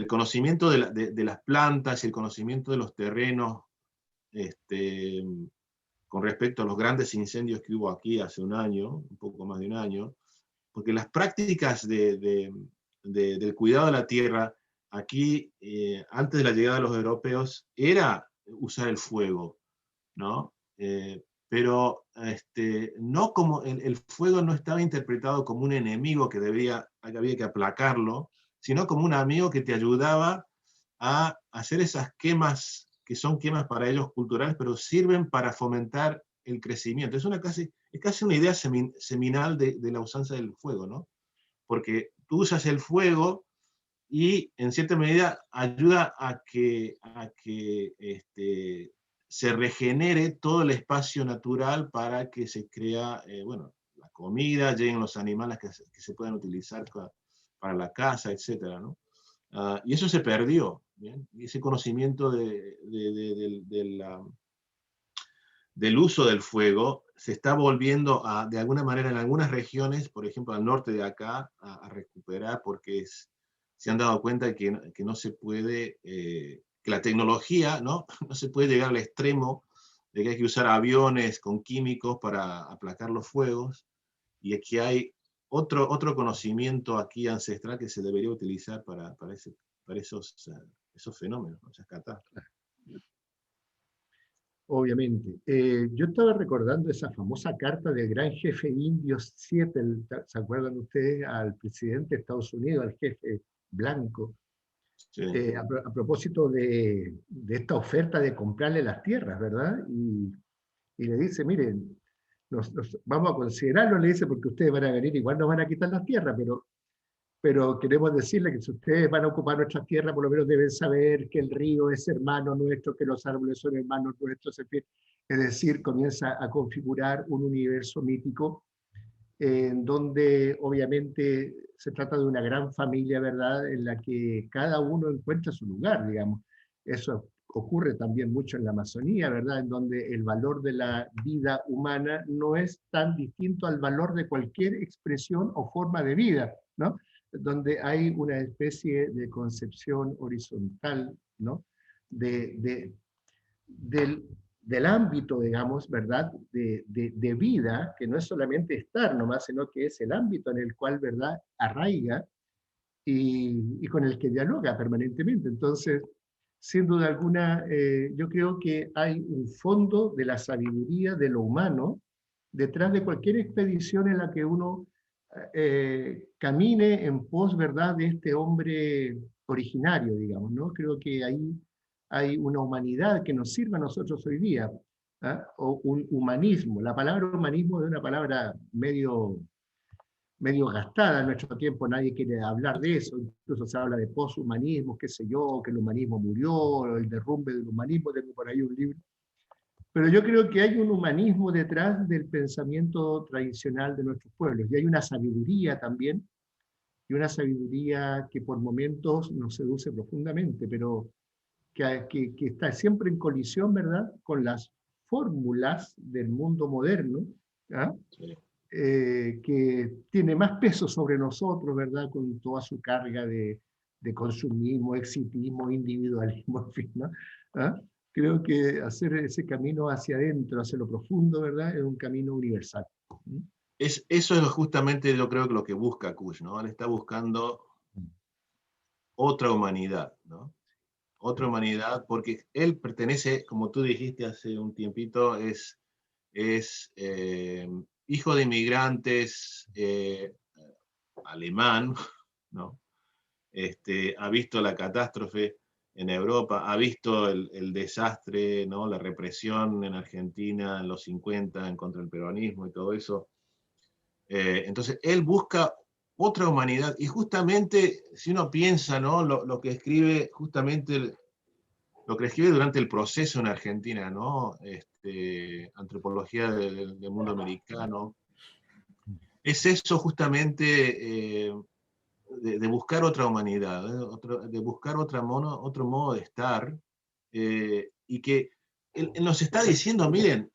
conocimiento de las plantas y el conocimiento de los terrenos, con respecto a los grandes incendios que hubo aquí hace un año, un poco más de un año, porque las prácticas del cuidado de la tierra aquí, antes de la llegada de los europeos, era usar el fuego, ¿no? Pero no como el fuego no estaba interpretado como un enemigo que había que aplacarlo, sino como un amigo que te ayudaba a hacer esas quemas, que son quemas para ellos culturales, pero sirven para fomentar el crecimiento. Es casi una idea seminal de la usanza del fuego, ¿no? Porque tú usas el fuego y en cierta medida ayuda a que se regenere todo el espacio natural para que se crea, bueno, la comida, lleguen los animales que se puedan utilizar para la caza, etcétera, ¿no? Y eso se perdió, ¿bien? Y ese conocimiento de del uso del fuego se está volviendo de alguna manera en algunas regiones, por ejemplo al norte de acá, a recuperar, porque se han dado cuenta que no se puede, que la tecnología no se puede llegar al extremo de que hay que usar aviones con químicos para aplacar los fuegos, y es que hay otro conocimiento aquí ancestral que se debería utilizar para esos fenómenos, esas catástrofes. Obviamente. Yo estaba recordando esa famosa carta del gran jefe indio Seattle, ¿se acuerdan ustedes? Al presidente de Estados Unidos, al jefe blanco, Sí. a propósito de esta oferta de comprarle las tierras, ¿verdad? Y le dice, miren, vamos a considerarlo, le dice, porque ustedes van a venir, igual nos van a quitar las tierras, pero queremos decirle que si ustedes van a ocupar nuestras tierras, por lo menos deben saber que el río es hermano nuestro, que los árboles son hermanos nuestros, en fin. Es decir, comienza a configurar un universo mítico en donde obviamente se trata de una gran familia, ¿verdad?, en la que cada uno encuentra su lugar, digamos. Eso ocurre también mucho en la Amazonía, ¿verdad?, en donde el valor de la vida humana no es tan distinto al valor de cualquier expresión o forma de vida, ¿no?, donde hay una especie de concepción horizontal, ¿no?, del ámbito, digamos, ¿verdad?, de vida, que no es solamente estar nomás, sino que es el ámbito en el cual, ¿verdad?, arraiga y con el que dialoga permanentemente. Entonces, sin duda alguna, yo creo que hay un fondo de la sabiduría de lo humano detrás de cualquier expedición en la que uno camine en pos, ¿verdad?, de este hombre originario, digamos, ¿no? Creo que ahí hay una humanidad que nos sirve a nosotros hoy día, ¿ah? O un humanismo. La palabra humanismo es una palabra medio gastada en nuestro tiempo, nadie quiere hablar de eso, incluso se habla de poshumanismo, qué sé yo, que el humanismo murió, el derrumbe del humanismo, tengo por ahí un libro. Pero yo creo que hay un humanismo detrás del pensamiento tradicional de nuestros pueblos, y hay una sabiduría también, y una sabiduría que por momentos nos seduce profundamente, pero que está siempre en colisión, ¿verdad?, con las fórmulas del mundo moderno, ¿ah? Sí. Que tiene más peso sobre nosotros, ¿verdad?, con toda su carga de consumismo, exitismo, individualismo, en fin, ¿no? ¿Ah? Creo que hacer ese camino hacia adentro, hacia lo profundo, ¿verdad?, es un camino universal. Eso es justamente, yo creo, que lo que busca Kush, ¿no? Él está buscando otra humanidad, ¿no? Otra humanidad, porque él pertenece, como tú dijiste hace un tiempito, es hijo de inmigrantes, alemán, ¿no? Ha visto la catástrofe en Europa, ha visto el desastre, ¿no?, la represión en Argentina en los 50 en contra del peronismo y todo eso. Entonces, él busca otra humanidad, y justamente, si uno piensa, ¿no?, lo que escribe, justamente lo que escribe durante el proceso en Argentina, ¿no?, antropología del mundo americano, es eso justamente, de buscar otra humanidad, de buscar otro modo de estar, y que él nos está diciendo, miren,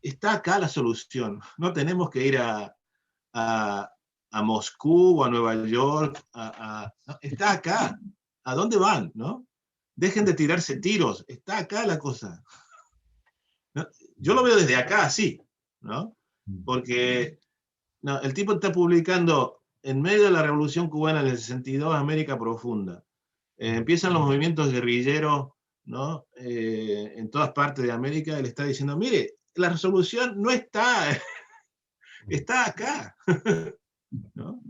está acá la solución, no tenemos que ir a Moscú o a Nueva York, no, está acá, ¿a dónde van? ¿No? Dejen de tirarse tiros, está acá la cosa. ¿No? Yo lo veo desde acá, sí, ¿no? Porque no, el tipo está publicando en medio de la Revolución Cubana del 62, América Profunda. Empiezan los movimientos guerrilleros, ¿no?, en todas partes de América. Él está diciendo, mire, la resolución no está, está acá. ¿No?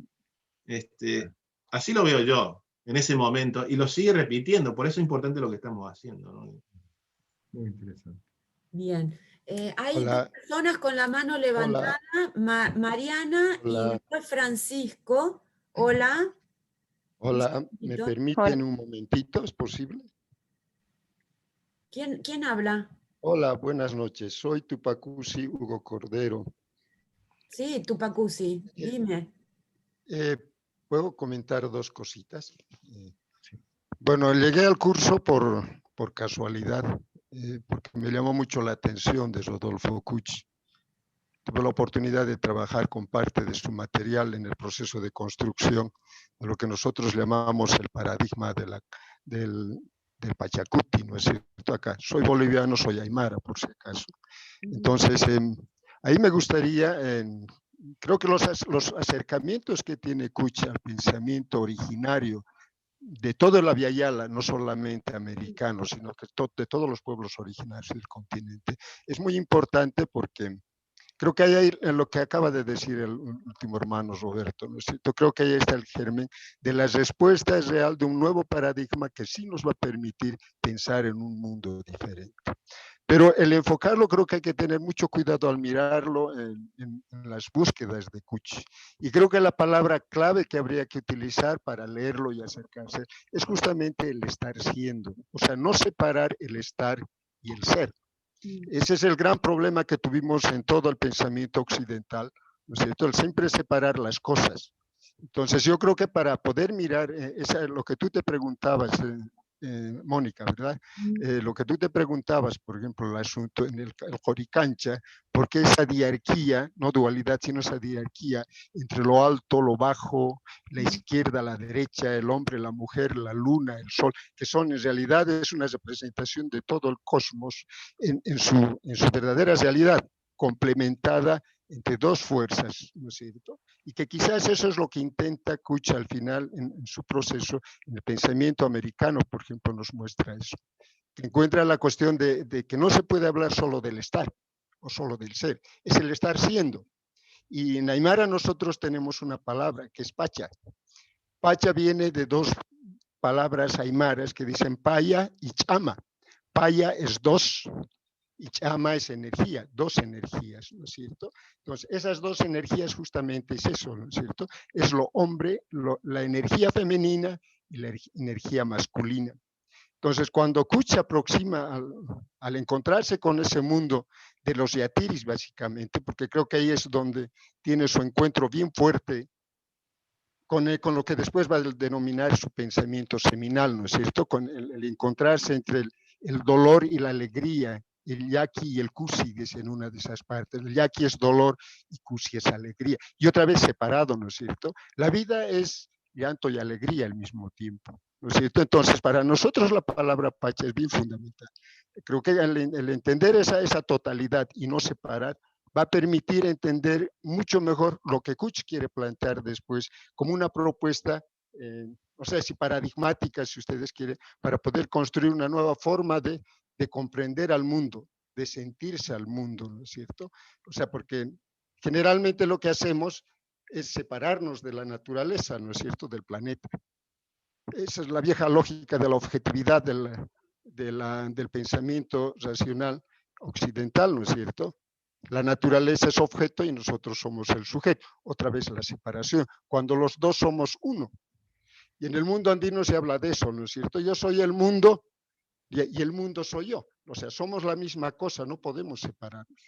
Así lo veo yo en ese momento, y lo sigue repitiendo, por eso es importante lo que estamos haciendo, ¿no? Muy interesante. Bien. Hay Hola. dos personas con la mano levantada, Mariana y Hola. después Francisco. Hola. Hola, ¿me permiten un momentito? ¿Es posible? ¿Quién habla? Hola, buenas noches. Soy Tupacusi Hugo Cordero. Sí, Tupacusi, dime. ¿Puedo comentar dos cositas? Bueno, llegué al curso por casualidad. porque me llamó mucho la atención de Rodolfo Kuczynski. Tuve la oportunidad de trabajar con parte de su material en el proceso de construcción de lo que nosotros llamamos el paradigma del Pachacuti, ¿no es cierto? Acá soy boliviano, soy aymara, por si acaso. Entonces, ahí me gustaría, creo que los acercamientos que tiene Kuczynski al pensamiento originario de todo el Abya Yala, no solamente americano, sino que de todos los pueblos originarios del continente, es muy importante porque creo que ahí en lo que acaba de decir el último hermano Roberto, ¿no es cierto? Creo que ahí está el germen de la respuesta real de un nuevo paradigma que sí nos va a permitir pensar en un mundo diferente. Pero el enfocarlo creo que hay que tener mucho cuidado al mirarlo en las búsquedas de Kuczynski. Y creo que la palabra clave que habría que utilizar para leerlo y acercarse es justamente el estar siendo. O sea, no separar el estar y el ser. Ese es el gran problema que tuvimos en todo el pensamiento occidental, ¿no es cierto? El siempre separar las cosas. Entonces yo creo que para poder mirar, lo que tú te preguntabas, Mónica, ¿verdad? Lo que tú te preguntabas, por ejemplo, el asunto en el Coricancha, ¿por qué esa diarquía, no dualidad, sino esa diarquía entre lo alto, lo bajo, la izquierda, la derecha, el hombre, la mujer, la luna, el sol, que son en realidad es una representación de todo el cosmos en su verdadera realidad, complementada entre dos fuerzas, ¿no es cierto? Y que quizás eso es lo que intenta Kuczynski al final en su proceso, en el pensamiento americano, por ejemplo, nos muestra eso. Que encuentra la cuestión de que no se puede hablar solo del estar o solo del ser, es el estar siendo. Y en Aymara nosotros tenemos una palabra que es pacha. Pacha viene de dos palabras aymaras que dicen paya y chama. Paya es dos, y chama es energía, dos energías, ¿no es cierto? Entonces, esas dos energías justamente es eso, ¿no es cierto? Es lo hombre, la energía femenina y la energía masculina. Entonces, cuando Kuczynski aproxima al encontrarse con ese mundo de los yatiris, básicamente, porque creo que ahí es donde tiene su encuentro bien fuerte con lo que después va a denominar su pensamiento seminal, ¿no es cierto? Con el encontrarse entre el dolor y la alegría, el yaqui y el kusi, dice en una de esas partes. El yaqui es dolor y kusi es alegría. Y otra vez separado, ¿no es cierto? La vida es llanto y alegría al mismo tiempo, ¿no es cierto? Entonces, para nosotros la palabra pacha es bien fundamental. Creo que el entender esa totalidad y no separar va a permitir entender mucho mejor lo que Kuczynski quiere plantear después como una propuesta, no sé si paradigmática, si ustedes quieren, para poder construir una nueva forma de comprender al mundo, de sentirse al mundo, ¿no es cierto? O sea, porque generalmente lo que hacemos es separarnos de la naturaleza, ¿no es cierto?, del planeta. Esa es la vieja lógica de la objetividad del pensamiento racional occidental, ¿no es cierto? La naturaleza es objeto y nosotros somos el sujeto. Otra vez la separación, cuando los dos somos uno. Y en el mundo andino se habla de eso, ¿no es cierto? Yo soy el mundo y el mundo soy yo. O sea, somos la misma cosa, no podemos separarnos.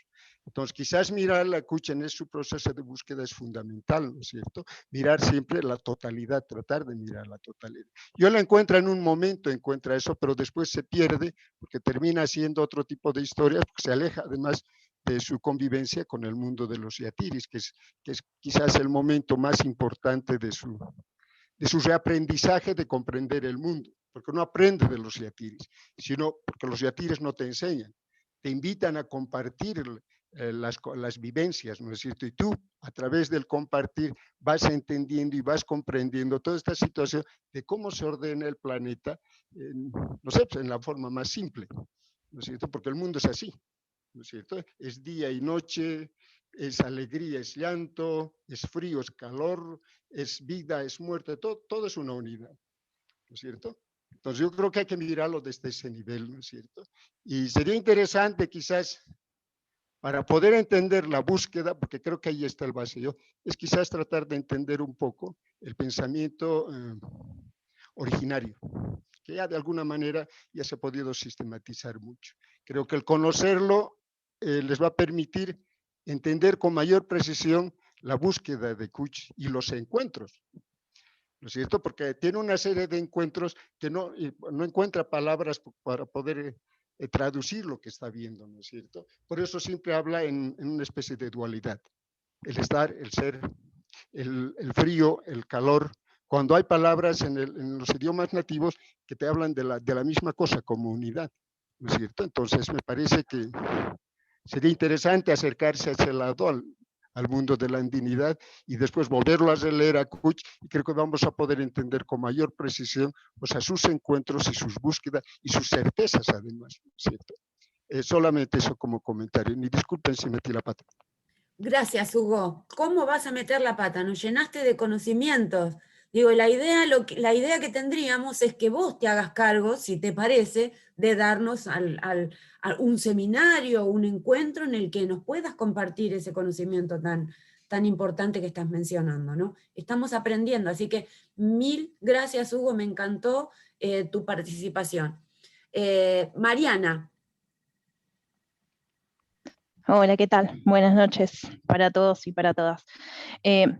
Entonces, quizás mirar la Kuczynski en su proceso de búsqueda es fundamental, ¿no es cierto? Mirar siempre la totalidad, tratar de mirar la totalidad. Yo la encuentro en un momento, encuentra eso, pero después se pierde porque termina siendo otro tipo de historias, porque se aleja además de su convivencia con el mundo de los yatiris, que es quizás el momento más importante de su reaprendizaje de comprender el mundo, porque no aprende de los yatiris, sino porque los yatiris no te enseñan, te invitan a compartir las vivencias, ¿no es cierto? Y tú, a través del compartir, vas entendiendo y vas comprendiendo toda esta situación de cómo se ordena el planeta, no sé, en la forma más simple, ¿no es cierto? Porque el mundo es así, ¿no es cierto? Es día y noche, es alegría, es llanto, es frío, es calor, es vida, es muerte, todo es una unidad, ¿no es cierto? Entonces yo creo que hay que mirarlo desde ese nivel, ¿no es cierto? Y sería interesante quizás, para poder entender la búsqueda, porque creo que ahí está el vacío, es quizás tratar de entender un poco el pensamiento originario, que ya de alguna manera ya se ha podido sistematizar mucho. Creo que el conocerlo les va a permitir entender con mayor precisión la búsqueda de Kuczynski y los encuentros, ¿no es cierto? Porque tiene una serie de encuentros que no encuentra palabras para poder traducir lo que está viendo, ¿no es cierto? Por eso siempre habla en una especie de dualidad. El estar, el ser, el frío, el calor. Cuando hay palabras en los idiomas nativos que te hablan de la misma cosa, como unidad, ¿no es cierto? Entonces me parece que sería interesante acercarse a ese lado, al mundo de la andinidad, y después volverlo a releer a Kuch, y creo que vamos a poder entender con mayor precisión, o sea, sus encuentros y sus búsquedas y sus certezas además, ¿cierto? Solamente eso como comentario, ni disculpen si metí la pata. Gracias, Hugo. ¿Cómo vas a meter la pata? Nos llenaste de conocimientos. Digo, la idea que tendríamos es que vos te hagas cargo, si te parece, de darnos a un seminario, un encuentro en el que nos puedas compartir ese conocimiento tan importante que estás mencionando, ¿no? Estamos aprendiendo, así que mil gracias, Hugo, me encantó tu participación. Mariana. Hola, ¿qué tal? Buenas noches para todos y para todas.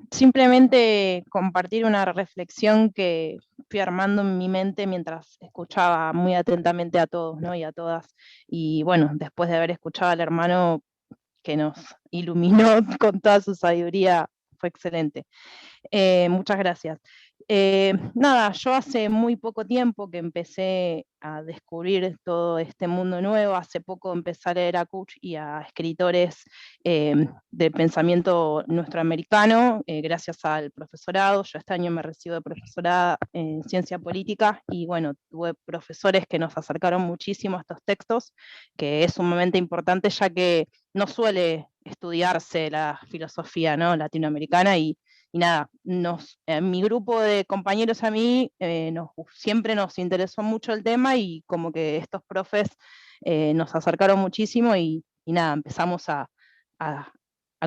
Simplemente compartir una reflexión que fui armando en mi mente mientras escuchaba muy atentamente a todos, ¿no? Y a todas. Y bueno, después de haber escuchado al hermano que nos iluminó con toda su sabiduría, fue excelente. Muchas gracias. Nada, yo hace muy poco tiempo que empecé a descubrir todo este mundo nuevo. Hace poco empecé a leer a Kuch y a escritores del pensamiento nuestroamericano, gracias al profesorado. Yo este año me recibo de profesorada en ciencia política y bueno, tuve profesores que nos acercaron muchísimo a estos textos, que es sumamente importante ya que no suele estudiarse la filosofía, ¿no?, latinoamericana y nada, en mi grupo de compañeros a mí siempre nos interesó mucho el tema y como que estos profes nos acercaron muchísimo y nada, empezamos a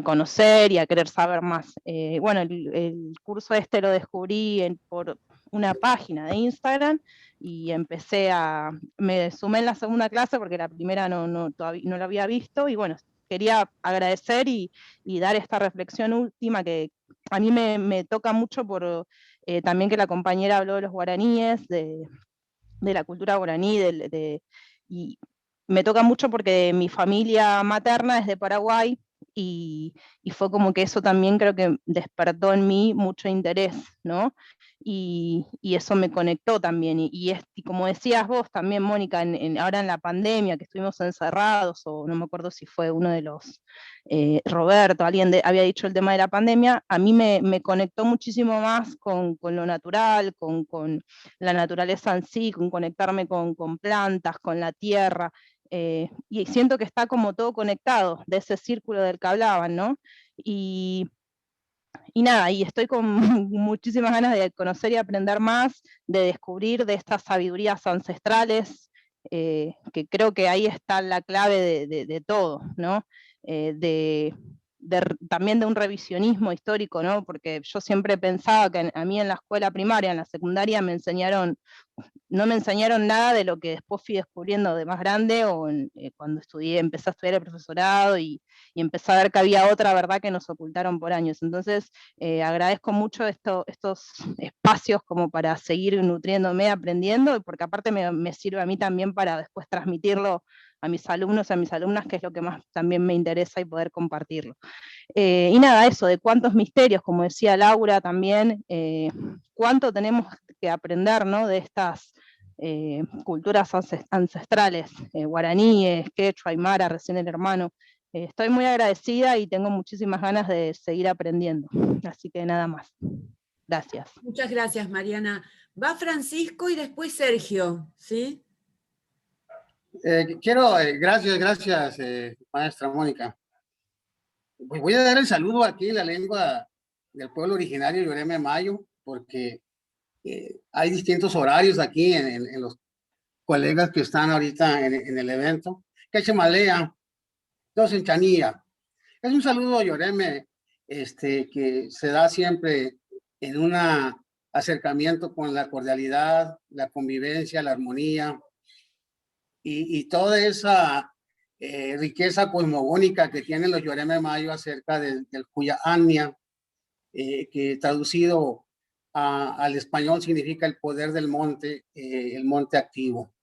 conocer y a querer saber más. Bueno, el curso este lo descubrí por una página de Instagram y me sumé en la segunda clase porque la primera todavía no la había visto y bueno, quería agradecer y dar esta reflexión última que a mí me toca mucho por también que la compañera habló de los guaraníes, de la cultura guaraní, y me toca mucho porque mi familia materna es de Paraguay y fue como que eso también creo que despertó en mí mucho interés, ¿no? Y eso me conectó también. Y como decías vos también, Mónica, ahora en la pandemia, que estuvimos encerrados, o no me acuerdo si fue uno de los, Roberto, alguien había dicho el tema de la pandemia, a mí me conectó muchísimo más con lo natural, con la naturaleza en sí, con conectarme con plantas, con la tierra, y siento que está como todo conectado, de ese círculo del que hablaban, ¿no? Y nada, y estoy con muchísimas ganas de conocer y aprender más, de descubrir de estas sabidurías ancestrales, que creo que ahí está la clave de todo, ¿no? También de un revisionismo histórico, ¿no? Porque yo siempre pensaba que a mí en la escuela primaria, en la secundaria, no me enseñaron nada de lo que después fui descubriendo de más grande o cuando empecé a estudiar el profesorado y empecé a ver que había otra verdad que nos ocultaron por años. Entonces, agradezco mucho estos espacios como para seguir nutriéndome, aprendiendo, porque aparte me sirve a mí también para después transmitirlo a mis alumnos, a mis alumnas, que es lo que más también me interesa y poder compartirlo. Y nada, eso, de cuántos misterios, como decía Laura también, cuánto tenemos que aprender, ¿no?, de estas culturas ancestrales, guaraníes, quechua, aymara, recién el hermano. Estoy muy agradecida y tengo muchísimas ganas de seguir aprendiendo. Así que nada más. Gracias. Muchas gracias, Mariana. Va Francisco y después Sergio, ¿sí? Gracias, maestra Mónica. Voy a dar el saludo aquí en la lengua del pueblo originario Yoreme Mayo, porque hay distintos horarios aquí en los colegas que están ahorita en el evento. Quechemalea, dos en Chanía. Es un saludo Yoreme que se da siempre en un acercamiento con la cordialidad, la convivencia, la armonía y toda esa riqueza cosmogónica que tienen los Yoreme Mayo acerca del Cuya Ania, que traducido al español significa el poder del monte, el monte activo.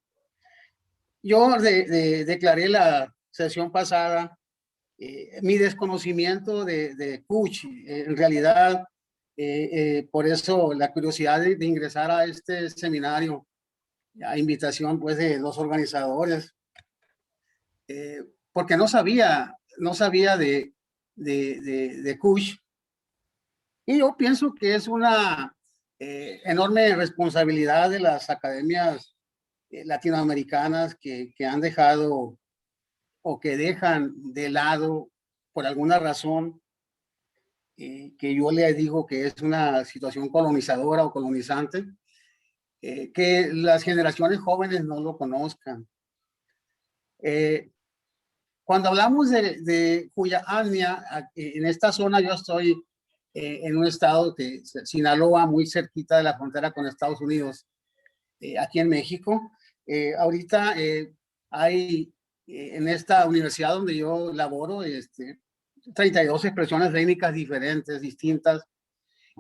Yo declaré la sesión pasada mi desconocimiento de Kutch. En realidad, por eso la curiosidad de ingresar a este seminario, a invitación pues de los organizadores, porque no sabía de Kutch. Y yo pienso que es una enorme responsabilidad de las academias latinoamericanas que han dejado o que dejan de lado por alguna razón, que yo le digo que es una situación colonizadora o colonizante, que las generaciones jóvenes no lo conozcan. Cuando hablamos de Cuyana, en esta zona yo estoy en un estado que Sinaloa, muy cerquita de la frontera con Estados Unidos, aquí en México. Ahorita hay en esta universidad donde yo laboro 32 expresiones técnicas diferentes, distintas,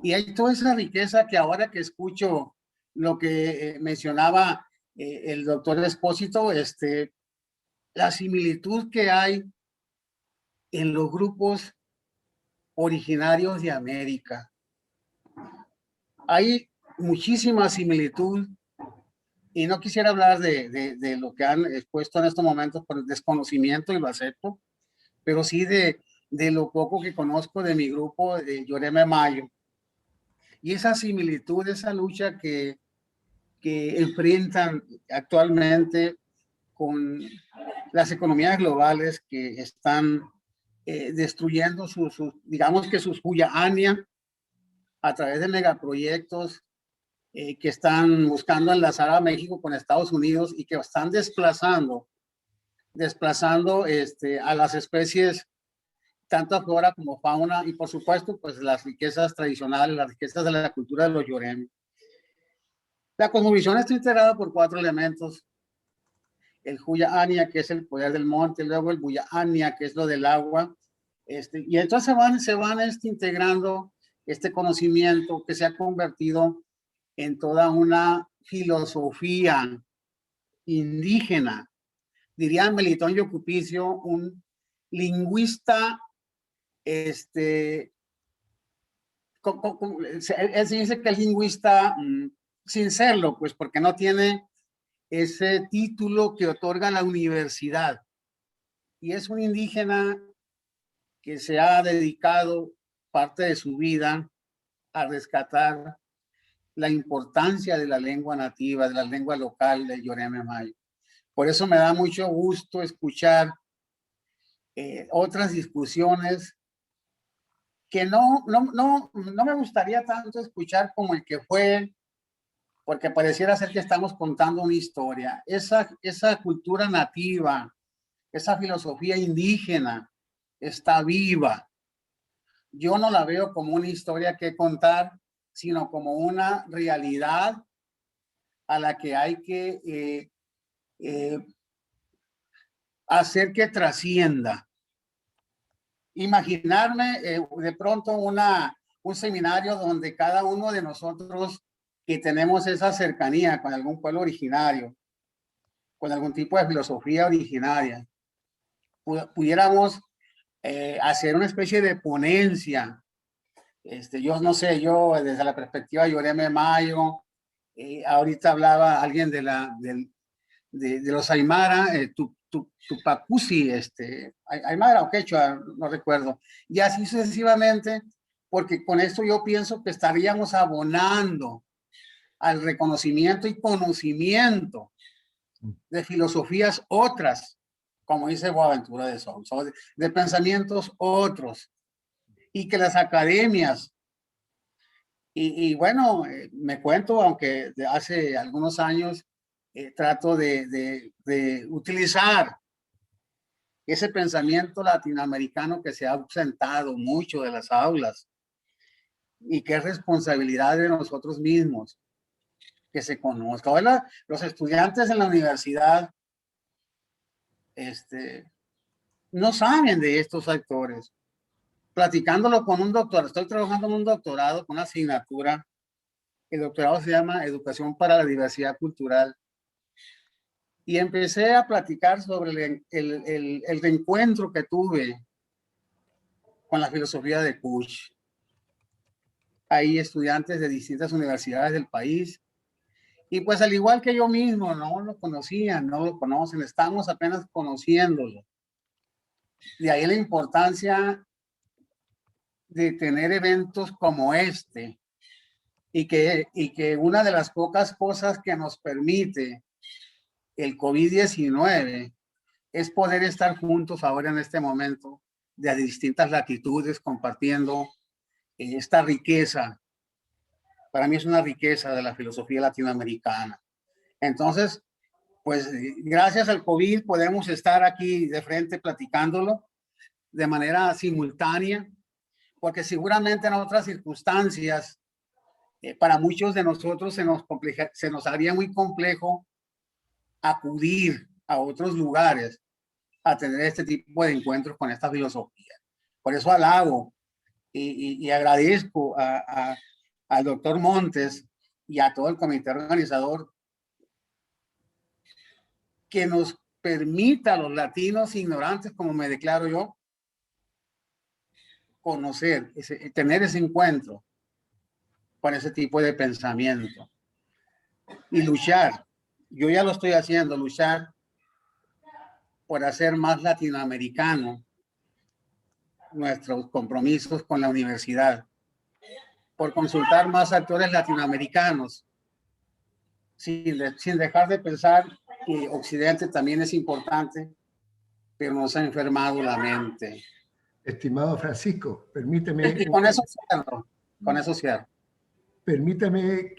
y hay toda esa riqueza que ahora que escucho lo que mencionaba el doctor Espósito, la similitud que hay en los grupos originarios de América. Hay muchísima similitud y no quisiera hablar de lo que han expuesto en estos momentos por el desconocimiento, y lo acepto, pero sí de lo poco que conozco de mi grupo de Yoreme Mayo. Y esa similitud, esa lucha que enfrentan actualmente con las economías globales que están destruyendo digamos que sus Cuyana a través de megaproyectos que están buscando enlazar a México con Estados Unidos y que están desplazando a las especies, tanto flora como fauna, y por supuesto, pues las riquezas tradicionales, las riquezas de la cultura de los Yoreme. La cosmovisión está integrada por 4 elementos: el Huya-Ania, que es el poder del monte, luego el Buya-Ania, que es lo del agua, y entonces se van integrando este conocimiento que se ha convertido en toda una filosofía indígena. Diría Melitón Yocupicio, un lingüista, él se dice que es lingüista sin serlo, pues porque no tiene ese título que otorga la universidad. Y es un indígena que se ha dedicado parte de su vida a rescatar la importancia de la lengua nativa, de la lengua local de Yoreme Mayo. Por eso me da mucho gusto escuchar otras discusiones que no me gustaría tanto escuchar como el que fue, porque pareciera ser que estamos contando una historia. Esa cultura nativa, esa filosofía indígena está viva. Yo no la veo como una historia que contar, sino como una realidad a la que hay que hacer que trascienda. Imaginarme de pronto un seminario donde cada uno de nosotros que tenemos esa cercanía con algún pueblo originario, con algún tipo de filosofía originaria, pudiéramos hacer una especie de ponencia. Yo no sé, yo desde la perspectiva de Yoreme Mayo, ahorita hablaba alguien de los Aymara, Tupacusi, Aymara o Quechua, no recuerdo, y así sucesivamente, porque con esto yo pienso que estaríamos abonando al reconocimiento y conocimiento de filosofías otras, como dice Boaventura de Sousa, de pensamientos otros, y que las academias, y bueno, me cuento, aunque de hace algunos años trato de utilizar ese pensamiento latinoamericano que se ha ausentado mucho de las aulas y que es responsabilidad de nosotros mismos que se conozca. Ahora, los estudiantes en la universidad no saben de estos actores. Platicándolo con un doctor, estoy trabajando en un doctorado con una asignatura. El doctorado se llama Educación para la Diversidad Cultural. y empecé a platicar sobre el reencuentro que tuve con la filosofía de Kusch. Hay estudiantes de distintas universidades del país, y pues al igual que yo mismo, no lo conocían, no lo conocen, estamos apenas conociéndolo. De ahí la importancia de tener eventos como este, y que una de las pocas cosas que nos permite el COVID-19 es poder estar juntos ahora en este momento, de distintas latitudes, compartiendo esta riqueza. Para mí es una riqueza de la filosofía latinoamericana. Entonces, pues gracias al COVID podemos estar aquí de frente platicándolo de manera simultánea, porque seguramente en otras circunstancias, para muchos de nosotros se nos haría muy complejo acudir a otros lugares a tener este tipo de encuentros con esta filosofía. Por eso alabo y agradezco al doctor Montes y a todo el comité organizador que nos permita a los latinos ignorantes, como me declaro yo, conocer, tener ese encuentro con ese tipo de pensamiento y luchar. Yo ya lo estoy haciendo, luchar por hacer más latinoamericano nuestros compromisos con la universidad, por consultar más actores latinoamericanos, sin dejar de pensar que Occidente también es importante, pero nos ha enfermado la mente. Estimado Francisco, permíteme... Y con eso cierro. Permítame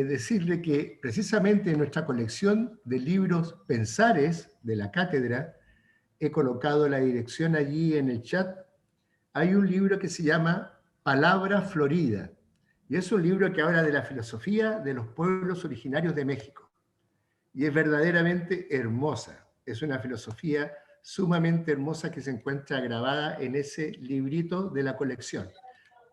decirle que precisamente en nuestra colección de libros Pensares de la cátedra, he colocado la dirección allí en el chat, hay un libro que se llama Palabra Florida, y es un libro que habla de la filosofía de los pueblos originarios de México. Y es verdaderamente hermosa, es una filosofía sumamente hermosa que se encuentra grabada en ese librito de la colección.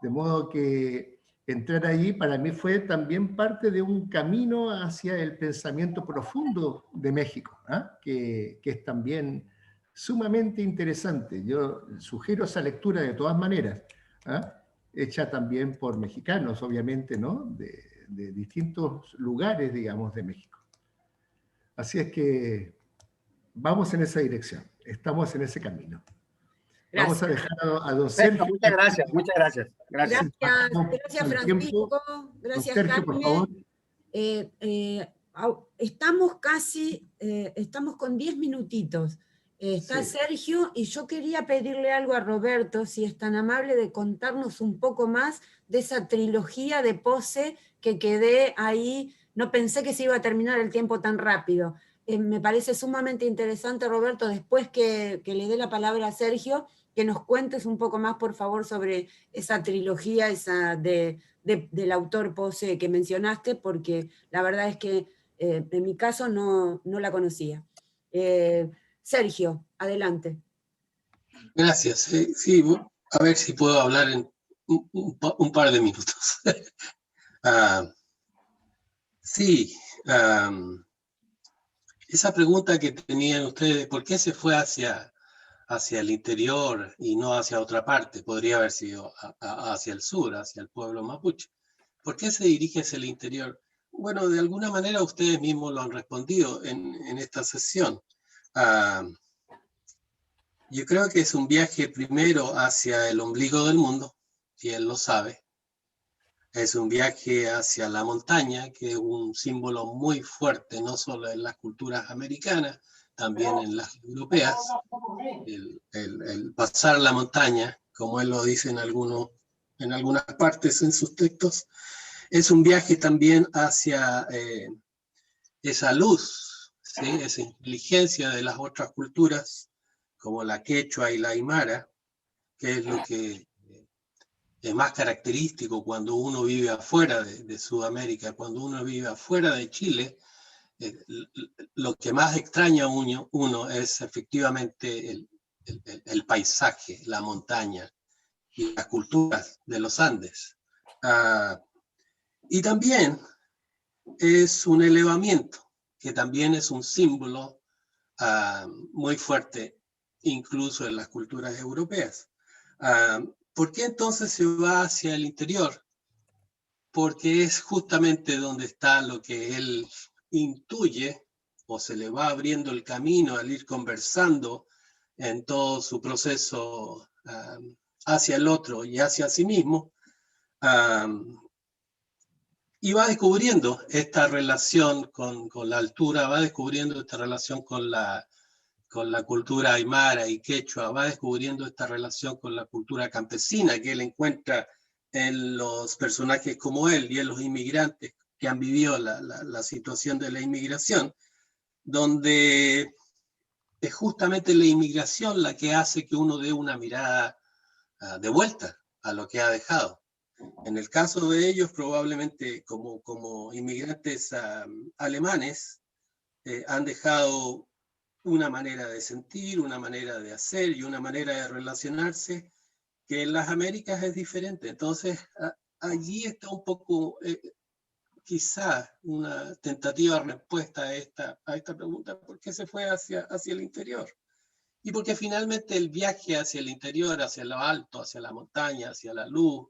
De modo que entrar allí para mí fue también parte de un camino hacia el pensamiento profundo de México, que es también sumamente interesante. Yo sugiero esa lectura de todas maneras, hecha también por mexicanos, obviamente, ¿no? De distintos lugares, digamos, de México. Así es que vamos en esa dirección, estamos en ese camino. Gracias. Vamos a dejar a don Sergio. Muchas gracias, muchas gracias. Gracias Francisco, gracias Sergio, por favor. Estamos con 10 minutitos. Está Sí. Sergio, y yo quería pedirle algo a Roberto, si es tan amable de contarnos un poco más de esa trilogía de Posse que quedé ahí. No pensé que se iba a terminar el tiempo tan rápido. Me parece sumamente interesante, Roberto, después que le dé la palabra a Sergio, que nos cuentes un poco más, por favor, sobre esa trilogía del autor Posse que mencionaste, porque la verdad es que en mi caso no la conocía. Sergio, adelante. Gracias. Sí, a ver si puedo hablar en un par de minutos. Sí, esa pregunta que tenían ustedes, ¿por qué se fue hacia el interior y no hacia otra parte? Podría haber sido hacia el sur, hacia el pueblo mapuche. ¿Por qué se dirige hacia el interior? Bueno, de alguna manera ustedes mismos lo han respondido en esta sesión. Yo creo que es un viaje primero hacia el ombligo del mundo, y él lo sabe. Es un viaje hacia la montaña, que es un símbolo muy fuerte, no solo en las culturas americanas, también en las europeas. El pasar la montaña, como él lo dice en algunas partes en sus textos, es un viaje también hacia esa luz, ¿sí? Esa inteligencia de las otras culturas, como la quechua y la aymara, que es lo que es más característico cuando uno vive afuera de Sudamérica, cuando uno vive afuera de Chile. Lo que más extraña a uno es efectivamente el paisaje, la montaña y las culturas de los Andes. Y también es un elevamiento, que también es un símbolo muy fuerte, incluso en las culturas europeas. ¿Por qué entonces se va hacia el interior? Porque es justamente donde está lo que él intuye, o se le va abriendo el camino al ir conversando en todo su proceso hacia el otro y hacia sí mismo, y va descubriendo esta relación con la altura, va descubriendo esta relación con la cultura aymara y quechua, va descubriendo esta relación con la cultura campesina que él encuentra en los personajes como él y en los inmigrantes que han vivido la situación de la inmigración, donde es justamente la inmigración la que hace que uno dé una mirada de vuelta a lo que ha dejado. En el caso de ellos, probablemente como inmigrantes alemanes, han dejado una manera de sentir, una manera de hacer y una manera de relacionarse que en las Américas es diferente. Entonces, allí está un poco, quizá, una tentativa de respuesta a esta pregunta: ¿por qué se fue hacia el interior? Y porque finalmente el viaje hacia el interior, hacia lo alto, hacia la montaña, hacia la luz,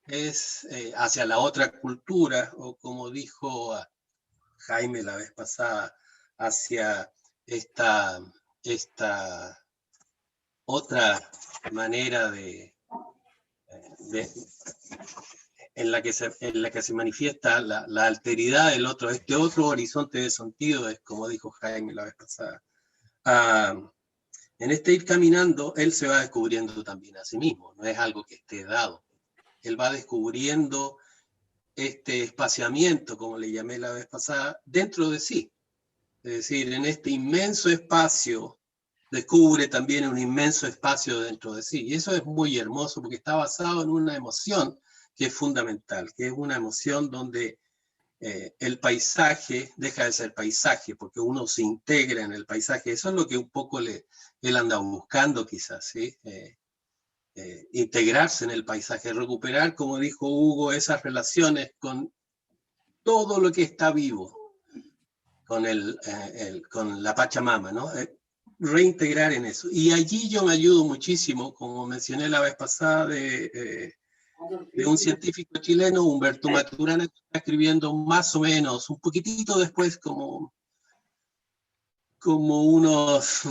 es hacia la otra cultura, o como dijo Jaime la vez pasada, hacia esta otra manera en la que se manifiesta la alteridad del otro, este otro horizonte de sentido, es como dijo Jaime la vez pasada. En este ir caminando, él se va descubriendo también a sí mismo, no es algo que esté dado. Él va descubriendo este espaciamiento, como le llamé la vez pasada, dentro de sí. Es decir, en este inmenso espacio, descubre también un inmenso espacio dentro de sí. Y eso es muy hermoso porque está basado en una emoción que es fundamental, que es una emoción donde el paisaje deja de ser paisaje, porque uno se integra en el paisaje. Eso es lo que un poco él anda buscando quizás, ¿sí? Integrarse en el paisaje, recuperar, como dijo Hugo, esas relaciones con todo lo que está vivo, con la Pachamama, ¿no? Reintegrar en eso. Y allí yo me ayudo muchísimo, como mencioné la vez pasada, de un científico chileno, Humberto Maturana, que está escribiendo más o menos, un poquitito después, como unos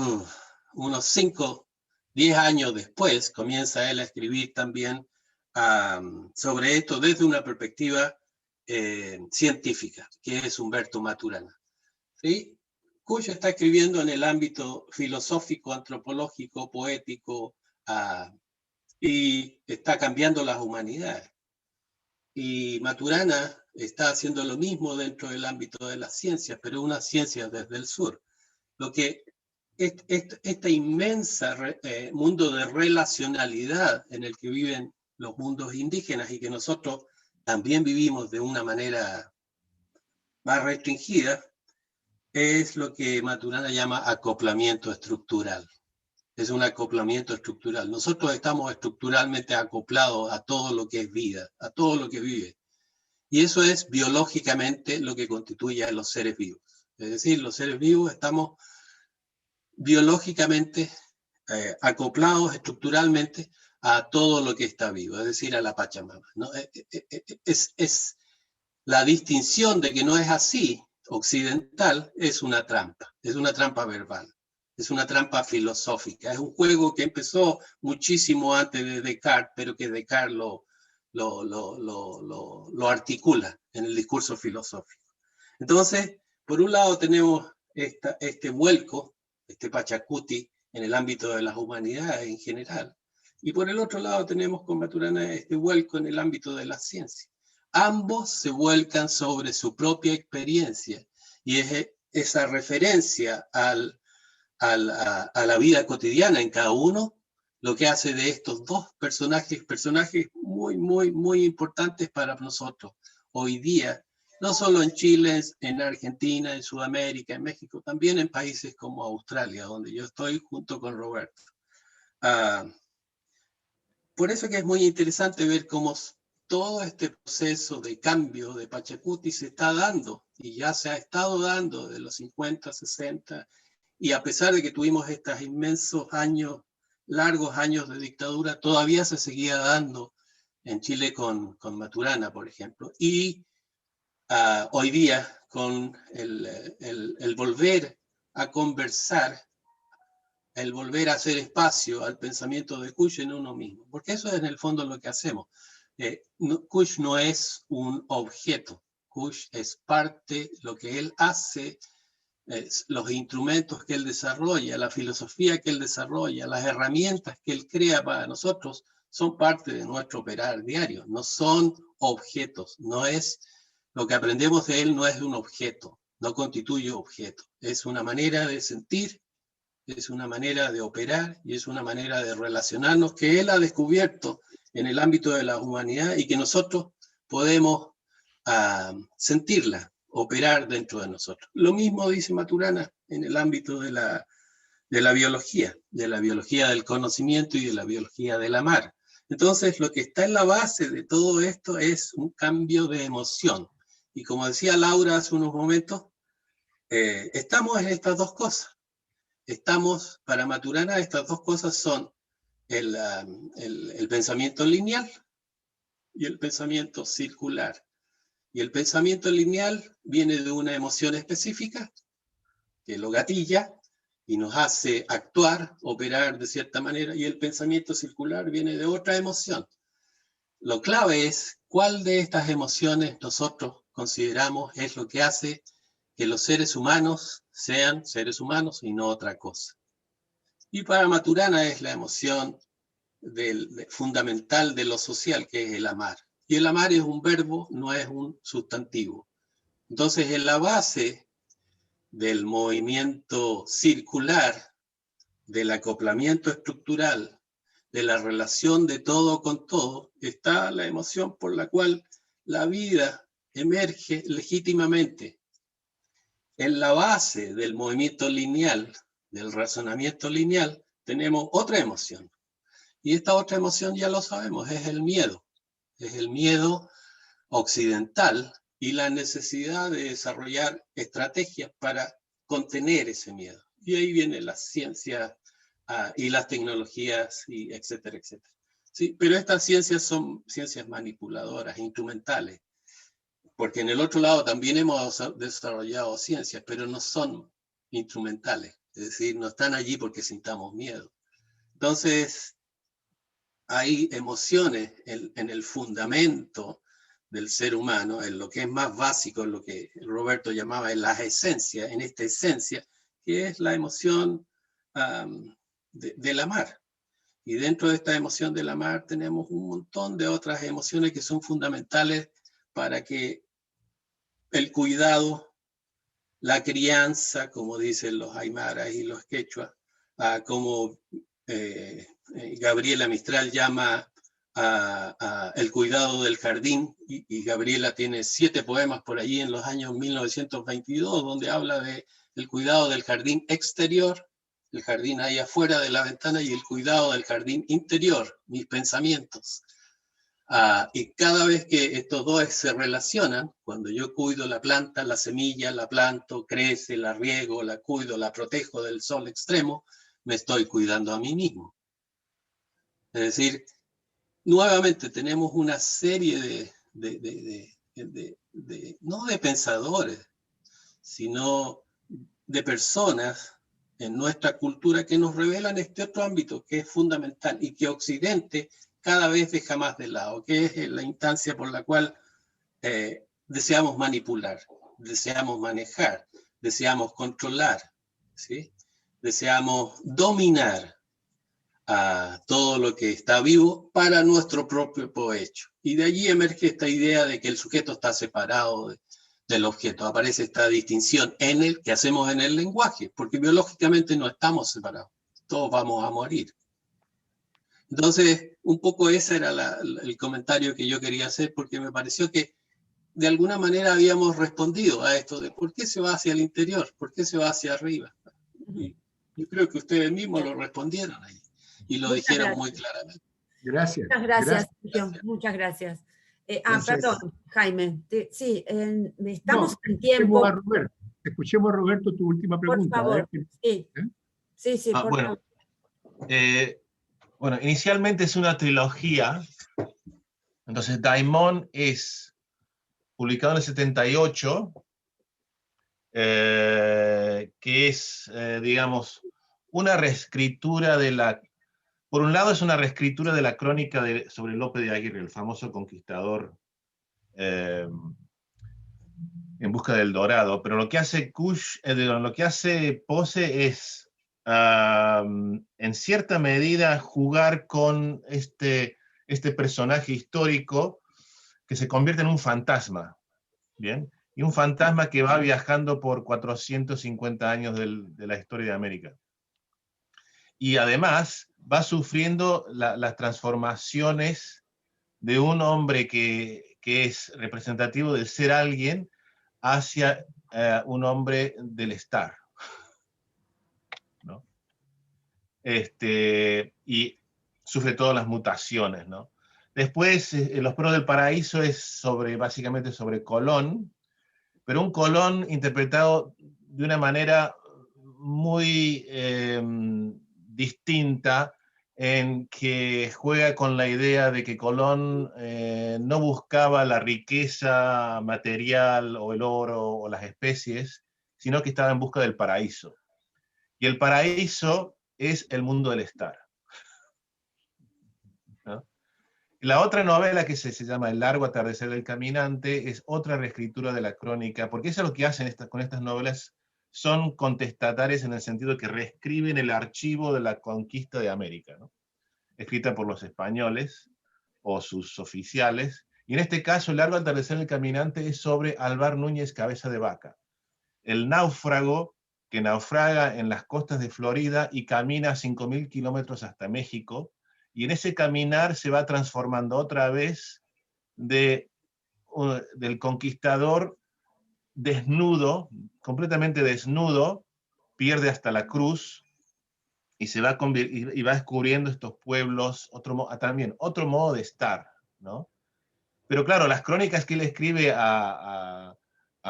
5, 10 años después, comienza él a escribir también sobre esto desde una perspectiva científica, que es Humberto Maturana, ¿sí? Cuyo está escribiendo en el ámbito filosófico, antropológico, poético, y está cambiando las humanidades. Y Maturana está haciendo lo mismo dentro del ámbito de las ciencias, pero unas ciencias desde el sur. Lo que este inmensa mundo de relacionalidad en el que viven los mundos indígenas y que nosotros también vivimos de una manera más restringida, es lo que Maturana llama acoplamiento estructural. Es un acoplamiento estructural. Nosotros estamos estructuralmente acoplados a todo lo que es vida, a todo lo que vive. Y eso es biológicamente lo que constituye a los seres vivos. Es decir, los seres vivos estamos biológicamente acoplados estructuralmente a todo lo que está vivo, es decir, a la Pachamama, ¿no? Es la distinción de que no es así, occidental, es una trampa verbal, es una trampa filosófica, es un juego que empezó muchísimo antes de Descartes, pero que Descartes lo articula en el discurso filosófico. Entonces, por un lado tenemos este vuelco, este Pachacuti en el ámbito de las humanidades en general, y por el otro lado tenemos con Maturana este vuelco en el ámbito de la ciencia. Ambos se vuelcan sobre su propia experiencia, y es esa referencia a la vida cotidiana en cada uno lo que hace de estos dos personajes muy, muy, muy importantes para nosotros hoy día, no solo en Chile, en Argentina, en Sudamérica, en México, también en países como Australia, donde yo estoy junto con Roberto. Por eso que es muy interesante ver cómo todo este proceso de cambio de Pachacuti se está dando, y ya se ha estado dando de los 50, 60, y a pesar de que tuvimos estos inmensos años, largos años de dictadura, todavía se seguía dando en Chile con Maturana, por ejemplo. Y hoy día, con el volver a conversar, el volver a hacer espacio al pensamiento de Kusch en uno mismo, porque eso es en el fondo lo que hacemos. Kusch no es un objeto, Kusch es parte, lo que él hace, los instrumentos que él desarrolla, la filosofía que él desarrolla, las herramientas que él crea para nosotros, son parte de nuestro operar diario, no son objetos, no es, lo que aprendemos de él no es un objeto, no constituye objeto, es una manera de sentir, es una manera de operar y es una manera de relacionarnos que él ha descubierto en el ámbito de la humanidad y que nosotros podemos sentirla, operar dentro de nosotros. Lo mismo dice Maturana en el ámbito de la biología del conocimiento y de la biología del amar. Entonces, lo que está en la base de todo esto es un cambio de emoción. Y como decía Laura hace unos momentos, estamos en estas dos cosas. Estamos, para Maturana, estas dos cosas son el pensamiento lineal y el pensamiento circular. Y el pensamiento lineal viene de una emoción específica, que lo gatilla y nos hace actuar, operar de cierta manera, y el pensamiento circular viene de otra emoción. Lo clave es cuál de estas emociones nosotros consideramos es lo que hace que los seres humanos sean seres humanos y no otra cosa. Y para Maturana es la emoción fundamental de lo social, que es el amar. Y el amar es un verbo, no es un sustantivo. Entonces, en la base del movimiento circular, del acoplamiento estructural, de la relación de todo con todo, está la emoción por la cual la vida emerge legítimamente. En la base del movimiento lineal, del razonamiento lineal, tenemos otra emoción. Y esta otra emoción ya lo sabemos, es el miedo. Es el miedo occidental y la necesidad de desarrollar estrategias para contener ese miedo. Y ahí vienen las ciencias y las tecnologías, y etcétera, etcétera. Sí, pero estas ciencias son ciencias manipuladoras, instrumentales, porque en el otro lado también hemos desarrollado ciencias, pero no son instrumentales, es decir, no están allí porque sintamos miedo. Entonces, hay emociones en el fundamento del ser humano, en lo que es más básico, en lo que Roberto llamaba en las esencias, en esta esencia, que es la emoción del amar. Y dentro de esta emoción del amar tenemos un montón de otras emociones que son fundamentales para que el cuidado, la crianza, como dicen los aymaras y los quechuas, como Gabriela Mistral llama el cuidado del jardín, y Gabriela tiene 7 poemas por allí en los años 1922, donde habla del cuidado del jardín exterior, el jardín ahí afuera de la ventana, y el cuidado del jardín interior, mis pensamientos. Y cada vez que estos dos se relacionan, cuando yo cuido la planta, la semilla, la planto, crece, la riego, la cuido, la protejo del sol extremo, me estoy cuidando a mí mismo. Es decir, nuevamente tenemos una serie no de pensadores, sino de personas en nuestra cultura que nos revelan este otro ámbito que es fundamental y que Occidente cada vez deja más de lado, que es la instancia por la cual deseamos manipular, deseamos manejar, deseamos controlar, ¿sí? Deseamos dominar a todo lo que está vivo para nuestro propio provecho. Y de allí emerge esta idea de que el sujeto está separado del objeto. Aparece esta distinción en el que hacemos en el lenguaje, porque biológicamente no estamos separados. Todos vamos a morir. Entonces, un poco ese era el comentario que yo quería hacer, porque me pareció que de alguna manera habíamos respondido a esto de por qué se va hacia el interior, por qué se va hacia arriba. Y yo creo que ustedes mismos lo respondieron ahí y lo dijeron muy claramente. Gracias. Muchas gracias, Sergio. Muchas gracias. Gracias. Perdón, Jaime. Sí, estamos No, en tiempo. A Roberto. escuchemos, Roberto, tu última pregunta. Por favor, sí. Sí, por bueno, favor. Bueno, inicialmente es una trilogía. Entonces, Daimon es publicado en el 78, que es, digamos, una reescritura de la... Por un lado es una reescritura de la crónica sobre Lope de Aguirre, el famoso conquistador en busca del dorado, pero lo que hace lo que hace Posse es, en cierta medida, jugar con este personaje histórico que se convierte en un fantasma, ¿bien? Y un fantasma que va viajando por 450 años de la historia de América. Y además va sufriendo las transformaciones de un hombre que es representativo del ser alguien hacia un hombre del estar, ¿no? Y sufre todas las mutaciones, ¿no? Después, Los Perros del Paraíso es básicamente sobre Colón, pero un Colón interpretado de una manera muy distinta, en que juega con la idea de que Colón no buscaba la riqueza material o el oro o las especies, sino que estaba en busca del paraíso. Y el paraíso es el mundo del estar, ¿no? La otra novela, que se llama El largo atardecer del caminante, es otra reescritura de la crónica, porque eso es lo que hacen con estas novelas, son contestatarias en el sentido que reescriben el archivo de la conquista de América, ¿no? Escrita por los españoles o sus oficiales. Y en este caso, El largo atardecer del caminante es sobre Alvar Núñez Cabeza de Vaca, el náufrago que naufraga en las costas de Florida y camina 5.000 kilómetros hasta México, y en ese caminar se va transformando otra vez del conquistador desnudo, completamente desnudo, pierde hasta la cruz, y va descubriendo estos pueblos, también otro modo de estar, ¿no? Pero claro, las crónicas que él escribe a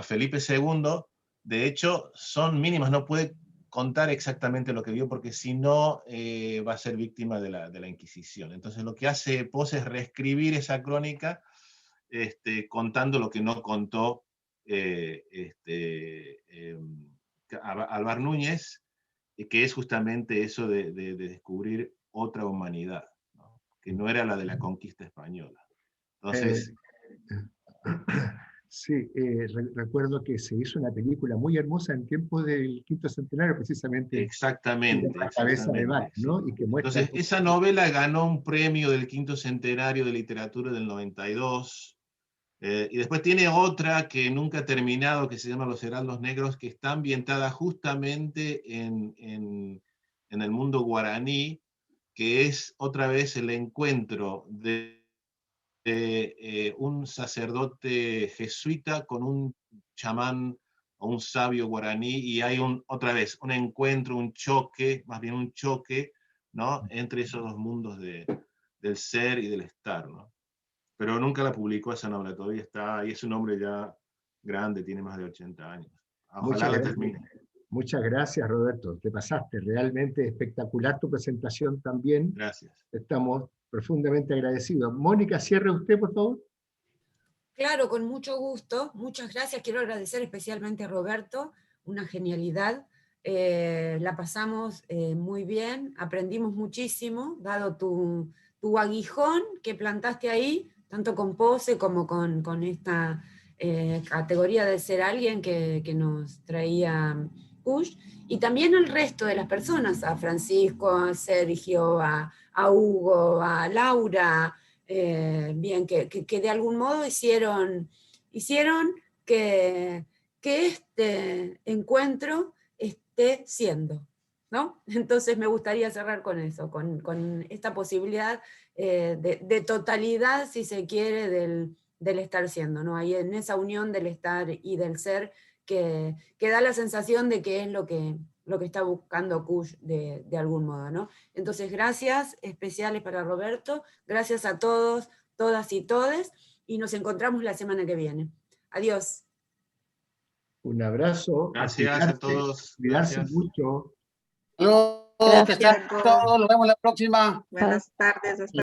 Felipe II, de hecho, son mínimas, no puede contar exactamente lo que vio, porque si no va a ser víctima de la Inquisición. Entonces lo que hace Posse es reescribir esa crónica, contando lo que no contó Alvar Núñez, que es justamente eso de descubrir otra humanidad, ¿no? Que no era la de la conquista española. Entonces... Sí, recuerdo que se hizo una película muy hermosa en tiempos del quinto centenario, precisamente. Exactamente. La cabeza de Vaca, ¿no? Y que muestra... Entonces, esa novela ganó un premio del quinto centenario de literatura del 92, y después tiene otra que nunca ha terminado, que se llama Los Heraldos Negros, que está ambientada justamente en el mundo guaraní, que es otra vez el encuentro de un sacerdote jesuita con un chamán o un sabio guaraní, y hay otra vez un encuentro, un choque, más bien un choque, ¿no? Entre esos dos mundos del ser y del estar, ¿no? Pero nunca la publicó esa novela, todavía está, y es un hombre ya grande, tiene más de 80 años. Ojalá la termine. Muchas gracias, Roberto, te pasaste, realmente espectacular tu presentación también. Gracias. Estamos profundamente agradecidos. Mónica, cierre usted, por favor. Claro, con mucho gusto. Muchas gracias. Quiero agradecer especialmente a Roberto, una genialidad. La pasamos muy bien, aprendimos muchísimo, dado tu aguijón que plantaste ahí, tanto con Posse como con esta categoría de ser alguien que nos traía Kush, y también al resto de las personas, a Francisco, a Sergio, a Hugo, a Laura, bien, que de algún modo hicieron que este encuentro esté siendo, ¿no? Entonces me gustaría cerrar con eso, con esta posibilidad de totalidad, si se quiere, del estar siendo, ¿no? Ahí en esa unión del estar y del ser que da la sensación de que es lo que está buscando Kush de algún modo, ¿no? Entonces, gracias especiales para Roberto, gracias a todos, todas y todes, y nos encontramos la semana que viene. Adiós. Un abrazo. Gracias a todos. Cuidarse Gracias. mucho. Saludos, que estén todos, nos vemos la próxima. Buenas tardes. Hasta